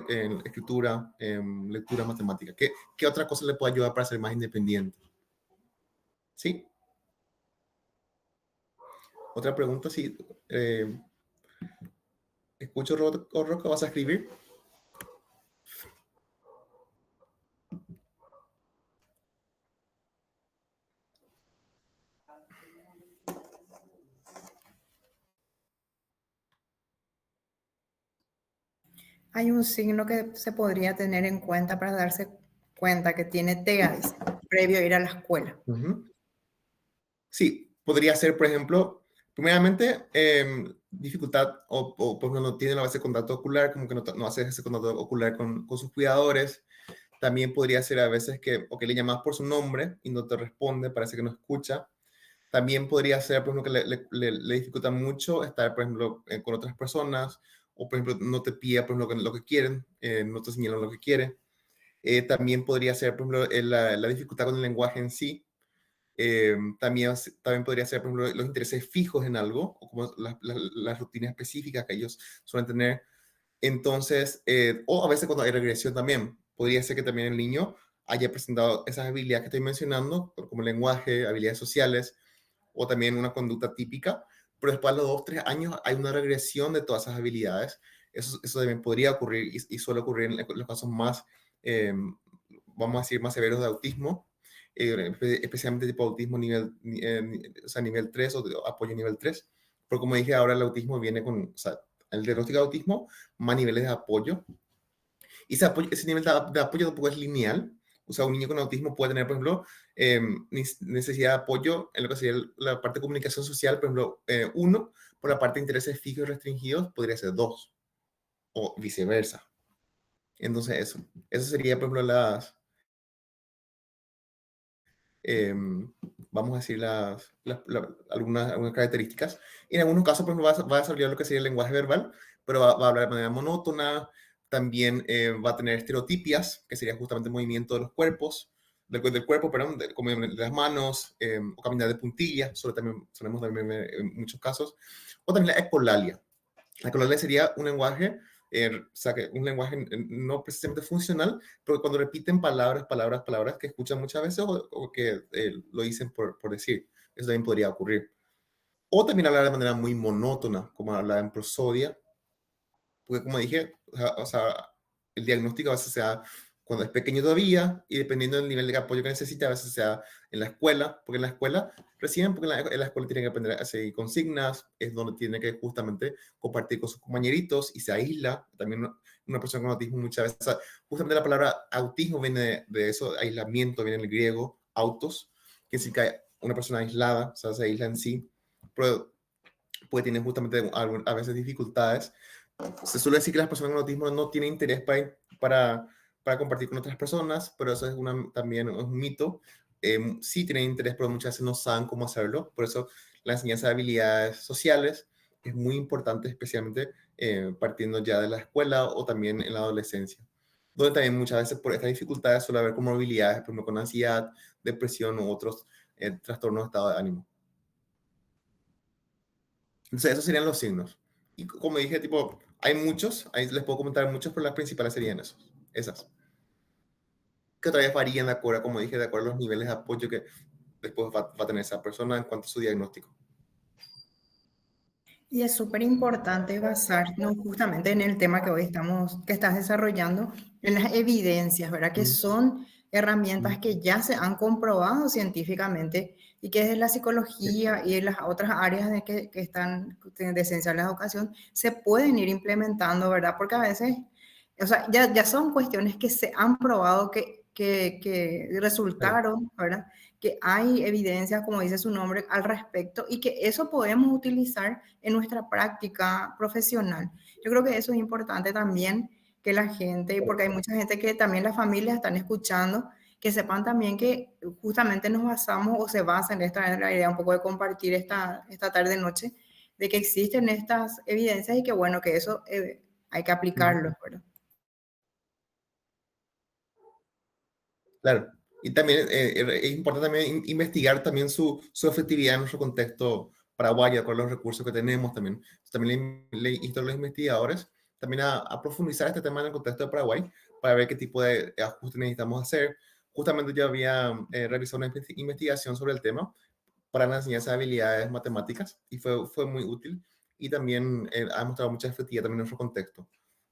lectura, matemática. ¿Qué otra cosa le puede ayudar para ser más independiente? ¿Sí? Otra pregunta, sí. Escucho, Rocco, ¿vas a escribir? Hay un signo que se podría tener en cuenta para darse cuenta que tiene TEA previo a ir a la escuela. Sí, podría ser, por ejemplo, primeramente, dificultad o por ejemplo, no tiene a veces contacto ocular, como que no hace ese contacto ocular con sus cuidadores. También podría ser a veces que le llamas por su nombre y no te responde, parece que no escucha. También podría ser, por ejemplo, que le dificulta mucho estar, por ejemplo, con otras personas, o por ejemplo, no te pide, por ejemplo, lo que quieren, no te señalan lo que quiere. También podría ser, por ejemplo, la dificultad con el lenguaje en sí. También podría ser, por ejemplo, los intereses fijos en algo, o como las rutinas específicas que ellos suelen tener. Entonces, o a veces cuando hay regresión también, podría ser que también el niño haya presentado esas habilidades que estoy mencionando, como lenguaje, habilidades sociales, o también una conducta típica, pero después a los 2 o 3 años hay una regresión de todas esas habilidades. Eso también podría ocurrir y suele ocurrir en los casos más, vamos a decir, más severos de autismo, especialmente tipo autismo o sea, nivel 3 o apoyo nivel 3. Pero como dije, ahora el autismo viene con, o sea, el diagnóstico de autismo, más niveles de apoyo. Y ese nivel de apoyo tampoco es lineal. O sea, un niño con autismo puede tener, por ejemplo, necesidad de apoyo en lo que sería la parte de comunicación social, por ejemplo, 1, por la parte de intereses fijos y restringidos podría ser 2, o viceversa. Entonces, eso sería, por ejemplo, vamos a decir, algunas características. Y en algunos casos, por ejemplo, va a desarrollar lo que sería el lenguaje verbal, pero va a hablar de manera monótona. También va a tener estereotipias, que sería justamente movimiento de los cuerpos, del cuerpo, perdón, como de las manos, o caminar de puntillas, solemos también ver en muchos casos. O también la ecolalia. La ecolalia sería un lenguaje, o sea, un lenguaje no precisamente funcional, pero cuando repiten palabras que escuchan muchas veces o que lo dicen por decir. Eso también podría ocurrir. O también hablar de manera muy monótona, como hablar en prosodia, porque como dije, o sea, el diagnóstico a veces se da cuando es pequeño todavía y dependiendo del nivel de apoyo que necesita, a veces se da en la escuela, porque en la escuela reciben, porque en la escuela tiene que aprender a seguir consignas, es donde tiene que justamente compartir con sus compañeritos y se aísla. También una persona con autismo muchas veces, o sea, justamente la palabra autismo viene de eso, aislamiento, viene del griego, autos, que significa una persona aislada, o sea, se aísla en sí, pero puede tener justamente a veces dificultades. Se suele decir que las personas con autismo no tienen interés para compartir con otras personas, pero eso es también un mito. Sí tienen interés, pero muchas veces no saben cómo hacerlo. Por eso la enseñanza de habilidades sociales es muy importante, especialmente partiendo ya de la escuela o también en la adolescencia, donde también muchas veces por estas dificultades suele haber comorbilidades, por ejemplo, con ansiedad, depresión u otros trastornos de estado de ánimo. Entonces, esos serían los signos. Y como dije, tipo, hay muchos, ahí les puedo comentar muchos, pero las principales serían esas. que otra vez varían de acuerdo, como dije, de acuerdo a los niveles de apoyo que después va a tener esa persona en cuanto a su diagnóstico. Y es súper importante basarnos justamente en el tema que hoy que estás desarrollando, en las evidencias, ¿verdad? Que son herramientas que ya se han comprobado científicamente y que desde la psicología y en las otras áreas que están de esencial la educación se pueden ir implementando, ¿verdad? Porque a veces, o sea, ya son cuestiones que se han probado que resultaron, ¿verdad? Que hay evidencias, como dice su nombre, al respecto y que eso podemos utilizar en nuestra práctica profesional. Yo creo que eso es importante también que la gente, porque hay mucha gente que también las familias están escuchando, que sepan también que justamente nos basamos o se basa en esta la idea un poco de compartir esta tarde-noche, de que existen estas evidencias y que bueno, que eso hay que aplicarlo, ¿verdad? Claro. Y también es importante también investigar también su efectividad en nuestro contexto paraguayo, con los recursos que tenemos también. También le insto a los investigadores también a profundizar este tema en el contexto de Paraguay para ver qué tipo de ajustes necesitamos hacer. Justamente yo había realizado una investigación sobre el tema para la enseñanza de habilidades matemáticas y fue muy útil y también ha mostrado mucha efectividad también en nuestro contexto.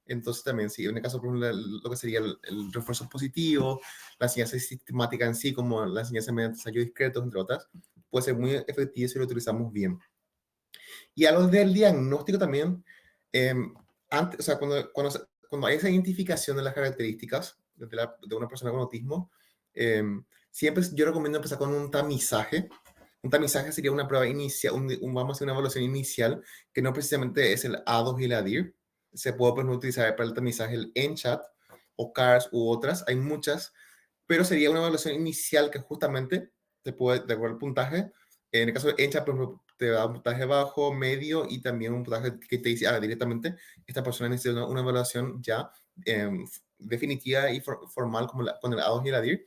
Entonces también, sí, en el caso, por ejemplo, lo que sería el refuerzo positivo, la enseñanza sistemática en sí, como la enseñanza mediante ensayos discretos, entre otras, puede ser muy efectivo si lo utilizamos bien. Y a los del diagnóstico también, antes, o sea, cuando hay esa identificación de las características de una persona con autismo, siempre yo recomiendo empezar con un tamizaje. Un tamizaje sería una prueba inicial, vamos a hacer una evaluación inicial, que no precisamente es el A2 y el ADIR. Se puede pues, utilizar para el tamizaje el ENCHAT o CARS u otras, hay muchas, pero sería una evaluación inicial que justamente te puede, de acuerdo al puntaje, en el caso de ENCHAT, por ejemplo, te da un puntaje bajo, medio y también un puntaje que te dice directamente, esta persona necesita una evaluación ya definitiva y formal como con el A2 y el ADIR.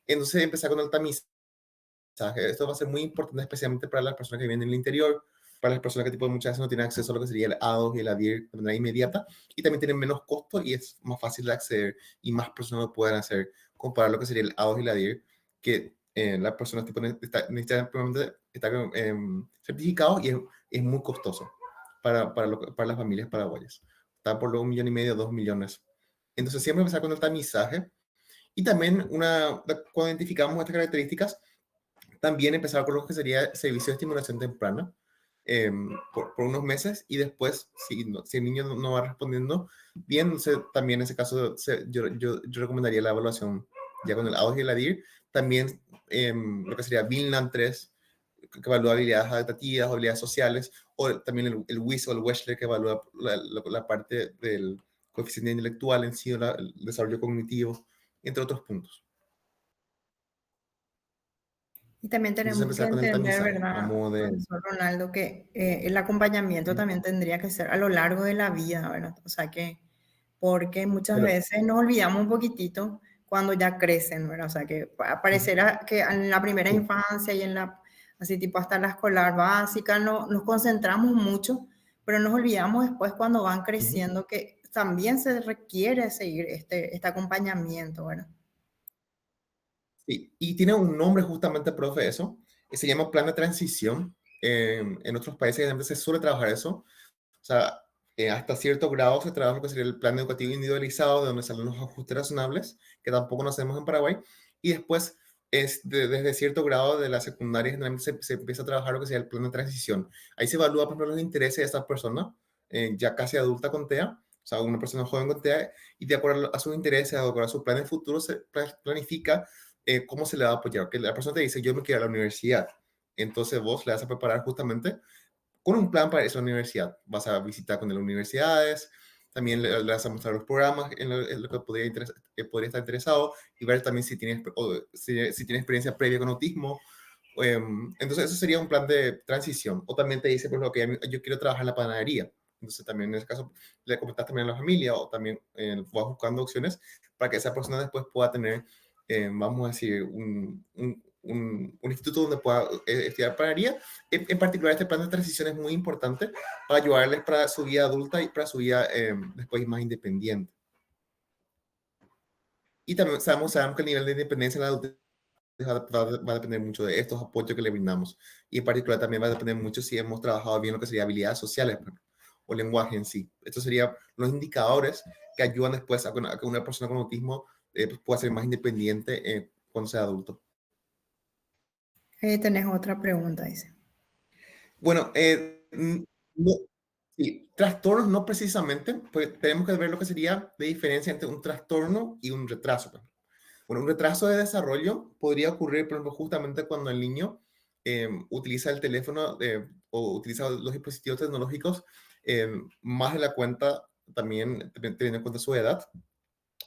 Entonces, empezar con el tamizaje. Esto va a ser muy importante, especialmente para las personas que viven en el interior, para las personas que tipo, muchas veces no tienen acceso a lo que sería el A2 y el ADIR de manera inmediata, y también tienen menos costo y es más fácil de acceder y más personas lo pueden hacer comparado a lo que sería el A2 y el ADIR, que las personas tipo, necesitan estar certificados y es muy costoso para las familias paraguayas. Está por lo 1,5 millones, 2 millones. Entonces siempre empezar con el tamizaje y también cuando identificamos estas características, también empezar con lo que sería servicio de estimulación temprana por unos meses y después, si el niño no va respondiendo bien, también en ese caso yo recomendaría la evaluación ya con el A2 y el ADIR. También lo que sería Vinland 3, que evalúa habilidades adaptativas, habilidades sociales, o también el WIS o el Wechsler, que evalúa la parte del coeficiente intelectual en sí, el desarrollo cognitivo, entre otros puntos. Y también Entonces tenemos que empezar con el entender, tamizaje, ¿verdad, como de... profesor Ronaldo, que el acompañamiento también tendría que ser a lo largo de la vida, ¿verdad? O sea que, porque muchas Pero, veces nos olvidamos un poquitito cuando ya crecen, ¿verdad? O sea que parecerá que en la primera sí. infancia y así tipo hasta la escolar básica, no, nos concentramos mucho, pero nos olvidamos después cuando van creciendo que también se requiere seguir este acompañamiento, ¿verdad? Sí, y tiene un nombre justamente, profe, eso, que se llama plan de transición. En otros países generalmente se suele trabajar eso. O sea, hasta cierto grado se trabaja lo que sería el plan educativo individualizado, de donde salen los ajustes razonables, que tampoco nos hacemos en Paraguay. Y después, desde cierto grado de la secundaria, generalmente se empieza a trabajar lo que sería el plan de transición. Ahí se evalúa, por ejemplo, los intereses de esta persona, ya casi adulta con TEA, o sea, una persona joven con TEA, y de acuerdo a sus intereses, de acuerdo a su plan de futuro, se planifica cómo se le va a apoyar. Que la persona te dice, yo me quiero ir a la universidad. Entonces vos le vas a preparar justamente con un plan para esa universidad. Vas a visitar con las universidades, también le vas a mostrar los programas en lo que podría estar interesado y ver también si tienes, si tienes experiencia previa con autismo. Entonces eso sería un plan de transición. O también te dice, por lo que yo quiero trabajar en la panadería. Entonces también en ese caso le comentas también a la familia o también vas buscando opciones para que esa persona después pueda tener, vamos a decir, un instituto donde pueda estudiar panadería. En particular, este plan de transición es muy importante para ayudarles para su vida adulta y para su vida después más independiente. Y también sabemos que el nivel de independencia en la adultez va a depender mucho de estos apoyos que le brindamos. Y en particular también va a depender mucho si hemos trabajado bien lo que sería habilidades sociales, por ejemplo, o lenguaje en sí. Estos serían los indicadores que ayudan después a que una persona con autismo pues pueda ser más independiente cuando sea adulto. Tenés otra pregunta, dice. Bueno, no, sí, trastornos no precisamente, pues tenemos que ver lo que sería la diferencia entre un trastorno y un retraso. Por ejemplo. Bueno, un retraso de desarrollo podría ocurrir, por ejemplo, justamente cuando el niño utiliza el teléfono o utiliza los dispositivos tecnológicos más de la cuenta, también teniendo en cuenta su edad,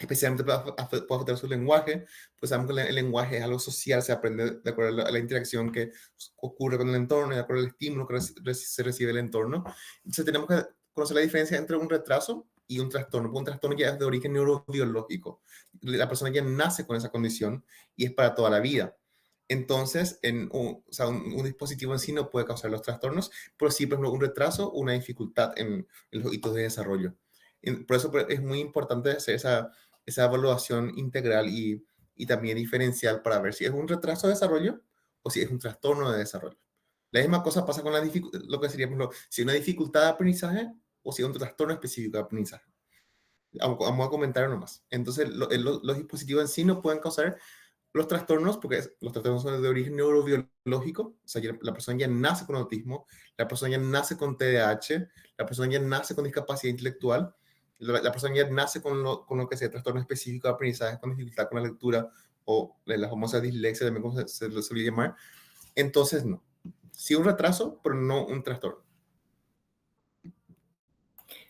especialmente puede afectar su lenguaje, pues sabemos que el lenguaje es algo social, se aprende de acuerdo a la interacción que ocurre con el entorno y de acuerdo al estímulo que se recibe del entorno. Entonces tenemos que conocer la diferencia entre un retraso y un trastorno. Un trastorno ya es de origen neurobiológico. La persona ya nace con esa condición y es para toda la vida. Entonces, o sea, un dispositivo en sí no puede causar los trastornos, pero sí, por ejemplo, un retraso, una dificultad en los hitos de desarrollo. Por eso es muy importante hacer esa evaluación integral y también diferencial para ver si es un retraso de desarrollo o si es un trastorno de desarrollo. La misma cosa pasa con lo que sería, por ejemplo, si es una dificultad de aprendizaje o si es un trastorno específico de aprendizaje. Vamos a comentar nomás. Entonces, los dispositivos en sí no pueden causar los trastornos, porque los trastornos son de origen neurobiológico, o sea, la persona ya nace con autismo, la persona ya nace con TDAH, la persona ya nace con discapacidad intelectual, la persona ya nace con lo que sea trastorno específico de aprendizaje, con dificultad con la lectura o la famosa dislexia, también como se lo suele llamar. Entonces, no. Sí un retraso, pero no un trastorno.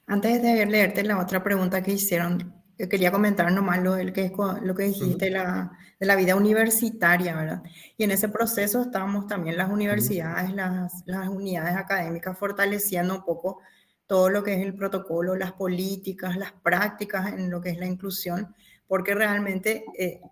Antes de leerte la otra pregunta que hicieron, yo quería comentar nomás lo que dijiste de la vida universitaria, ¿verdad? Y en ese proceso estábamos también las universidades, las unidades académicas fortaleciendo un poco todo lo que es el protocolo, las políticas, las prácticas en lo que es la inclusión, porque realmente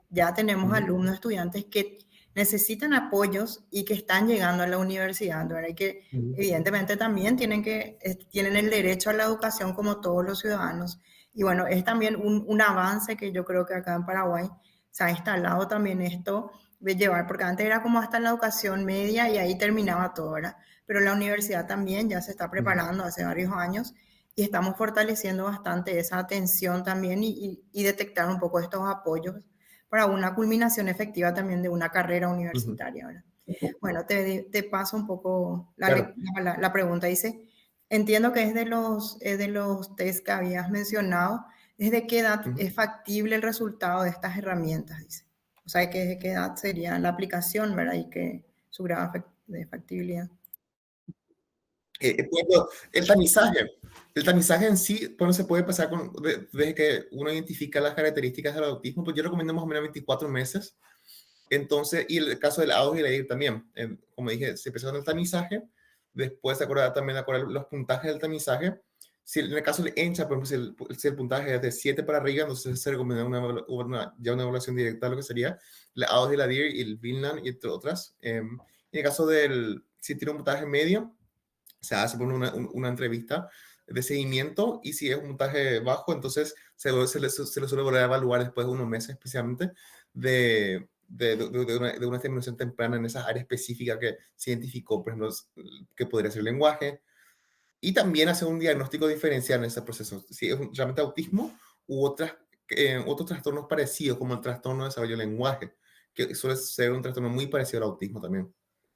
ya tenemos alumnos, estudiantes que necesitan apoyos y que están llegando a la universidad, ¿verdad? Y que evidentemente también tienen el derecho a la educación como todos los ciudadanos. Y bueno, es también un avance que yo creo que acá en Paraguay se ha instalado también esto de llevar, porque antes era como hasta la educación media y ahí terminaba todo, ¿verdad? Pero la universidad también ya se está preparando hace varios años y estamos fortaleciendo bastante esa atención también y detectar un poco estos apoyos para una culminación efectiva también de una carrera universitaria, ¿verdad? Bueno, te paso un poco la pregunta. Dice, entiendo que es de los test que habías mencionado. ¿Desde qué edad es factible el resultado de estas herramientas? Dice. O sea, ¿desde qué edad sería la aplicación, verdad? Y que su grado de factibilidad. El tamizaje. El tamizaje en sí, bueno, se puede pasar desde que uno identifica las características del autismo, pues yo recomiendo más o menos 24 meses. Entonces, y el caso del ADOS y el EDIR también, como dije, se empezó con el tamizaje, después se acuerda también de acordar los puntajes del tamizaje. Si en el caso del ENCHA, por ejemplo, si el puntaje es de 7 para arriba, entonces se recomienda ya una evaluación directa de lo que sería la ADOS y la DIR y el VINLAN y entre otras. En el caso si tiene un puntaje medio, se hace por una entrevista de seguimiento y si es un puntaje bajo, entonces se le suele volver a evaluar después de unos meses, especialmente de una disminución temprana en esa área específica que se identificó, por ejemplo, que podría ser el lenguaje, y también hacer un diagnóstico diferencial en ese proceso, si es realmente autismo u otros trastornos parecidos, como el trastorno de desarrollo del lenguaje, que suele ser un trastorno muy parecido al autismo también.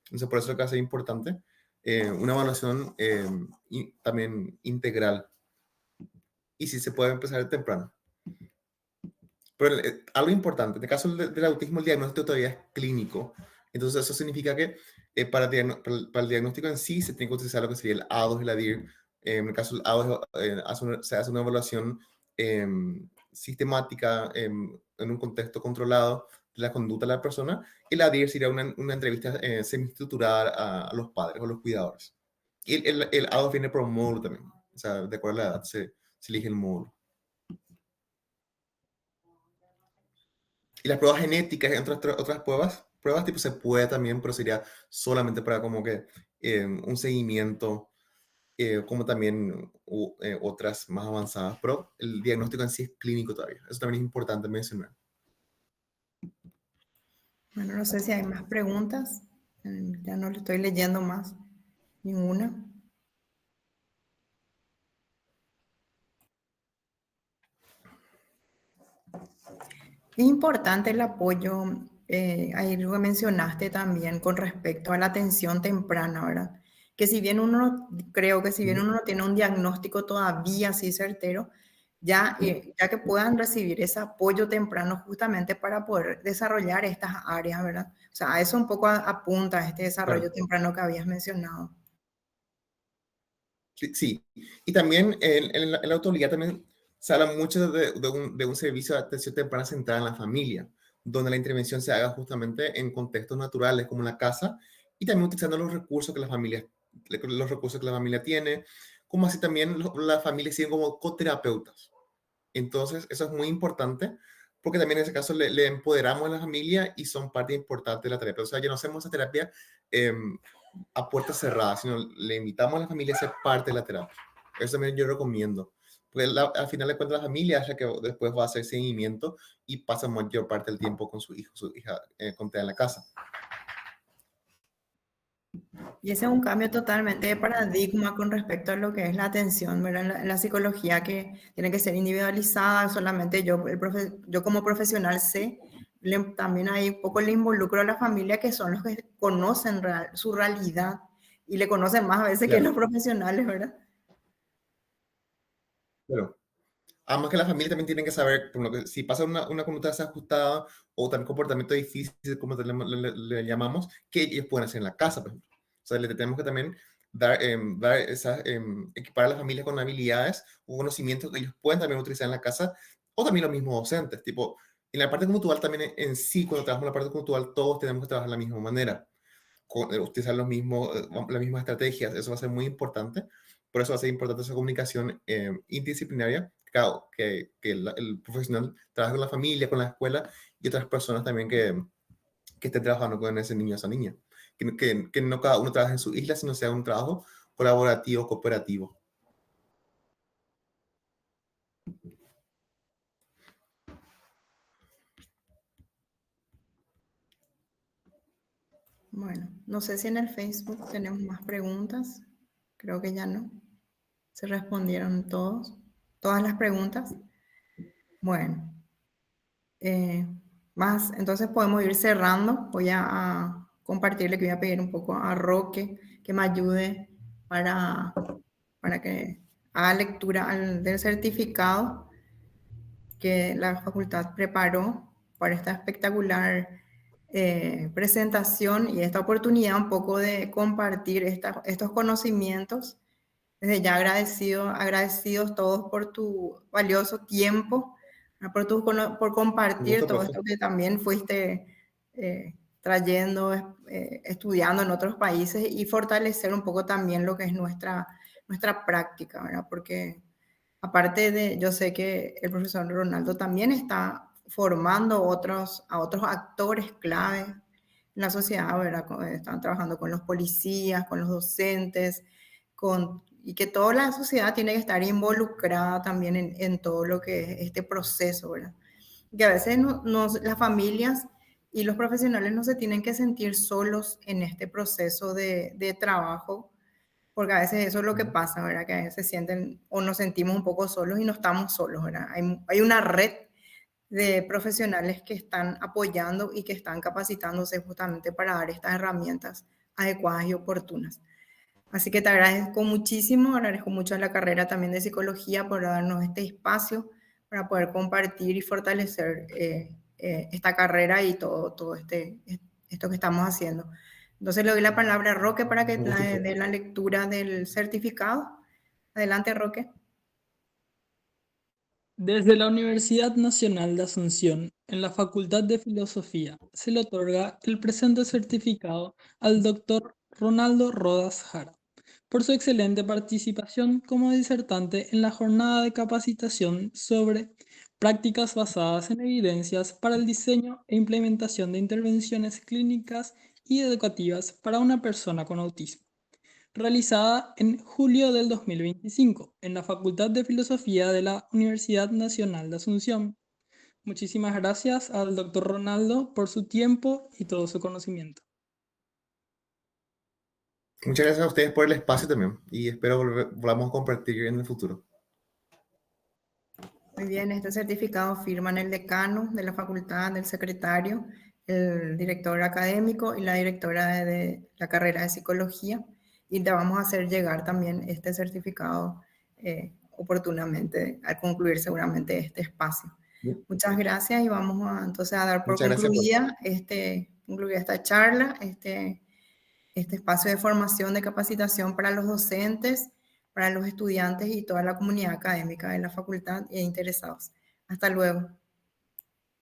Entonces, por eso es que hace importante una evaluación también integral. Y si se puede empezar temprano. Pero algo importante, en el caso del autismo, el diagnóstico todavía es clínico. Entonces, eso significa que para el diagnóstico en sí se tiene que utilizar lo que sería el ADOS y la DIR. En el caso del ADOS se hace una evaluación sistemática en un contexto controlado de la conducta de la persona, y la DIR sería una entrevista semi-estructurada a los padres o los cuidadores. Y el ADOS viene por módulo también. O sea, de acuerdo a la edad se elige el módulo. Y las pruebas genéticas, entre otras pruebas tipo se puede también, pero sería solamente para como que un seguimiento, como también otras más avanzadas, pero el diagnóstico en sí es clínico todavía. Eso también es importante mencionar. Bueno, no sé si hay más preguntas. Ya no le estoy leyendo más ninguna. Es importante el apoyo, ahí lo que mencionaste también con respecto a la atención temprana, ¿verdad? Que si bien creo que si bien uno no tiene un diagnóstico todavía así certero, ya que puedan recibir ese apoyo temprano justamente para poder desarrollar estas áreas, ¿verdad? O sea, a eso un poco apunta este desarrollo temprano que habías mencionado. Sí, y también en la autoridad también se habla mucho de un servicio de atención temprana centrada en la familia, donde la intervención se haga justamente en contextos naturales como la casa y también utilizando los recursos que la familia tiene, como así también la familia siguen como coterapeutas. Entonces, eso es muy importante porque también en ese caso le empoderamos a la familia y son parte importante de la terapia. O sea, ya no hacemos esa terapia a puertas cerradas, sino le invitamos a la familia a ser parte de la terapia. Eso también yo recomiendo. Porque al final de cuentas la familia es la que después va a hacer seguimiento y pasa mayor parte del tiempo con su hijo, su hija, con TEA en la casa. Y ese es un cambio totalmente de paradigma con respecto a lo que es la atención, ¿verdad? La psicología que tiene que ser individualizada, solamente yo como profesional sé, también ahí un poco le involucro a la familia que son los que conocen su realidad y le conocen más a veces que los profesionales, ¿verdad? Pero, además que la familia también tiene que saber, por lo que, si pasa una conducta desajustada o también comportamiento difícil, como le llamamos, que ellos pueden hacer en la casa, por ejemplo. O sea, le tenemos que también equipar a las familias con habilidades o conocimientos que ellos pueden también utilizar en la casa, o también los mismos docentes. Tipo, en la parte conductual también en sí, cuando trabajamos en la parte conductual, todos tenemos que trabajar de la misma manera, utilizar las mismas estrategias. Eso va a ser muy importante. Por eso va a ser importante esa comunicación interdisciplinaria, que el profesional trabaje con la familia, con la escuela y otras personas también que estén trabajando con ese niño o esa niña. Que no cada uno trabaje en su isla, sino sea un trabajo colaborativo, cooperativo. Bueno, no sé si en el Facebook tenemos más preguntas. Creo que ya no. Se respondieron todas las preguntas. Bueno, entonces podemos ir cerrando. Voy a compartirle que voy a pedir un poco a Roque que me ayude para que haga lectura del certificado que la facultad preparó para esta espectacular presentación y esta oportunidad un poco de compartir estos conocimientos. Desde ya agradecidos todos por tu valioso tiempo, por compartir todo esto que también fuiste trayendo, estudiando en otros países y fortalecer un poco también lo que es nuestra práctica, ¿verdad? Porque aparte yo sé que el profesor Ronaldo también está formando a otros actores clave en la sociedad, ¿verdad? Están trabajando con los policías, con los docentes, y que toda la sociedad tiene que estar involucrada también en todo lo que es este proceso, ¿verdad? Que a veces las familias y los profesionales no se tienen que sentir solos en este proceso de trabajo, porque a veces eso es lo que pasa, ¿verdad? Que a veces se sienten o nos sentimos un poco solos y no estamos solos, ¿verdad? Hay una red de profesionales que están apoyando y que están capacitándose justamente para dar estas herramientas adecuadas y oportunas. Así que te agradezco muchísimo, agradezco mucho a la carrera también de psicología por darnos este espacio para poder compartir y fortalecer esta carrera y todo esto que estamos haciendo. Entonces le doy la palabra a Roque para que dé la lectura del certificado. Adelante, Roque. Desde la Universidad Nacional de Asunción, en la Facultad de Filosofía, se le otorga el presente certificado al doctor Ronaldo Rodas Jara por su excelente participación como disertante en la jornada de capacitación sobre prácticas basadas en evidencias para el diseño e implementación de intervenciones clínicas y educativas para una persona con autismo, realizada en julio del 2025 en la Facultad de Filosofía de la Universidad Nacional de Asunción. Muchísimas gracias al doctor Ronaldo por su tiempo y todo su conocimiento. Muchas gracias a ustedes por el espacio también y espero volvamos a compartir en el futuro. Muy bien, este certificado firman el decano de la facultad, el secretario, el director académico y la directora de la carrera de psicología. Y te vamos a hacer llegar también este certificado oportunamente al concluir seguramente este espacio. Bien. Muchas gracias y vamos entonces a dar por concluida esta charla, este espacio de formación, de capacitación para los docentes, para los estudiantes y toda la comunidad académica de la facultad e interesados. Hasta luego.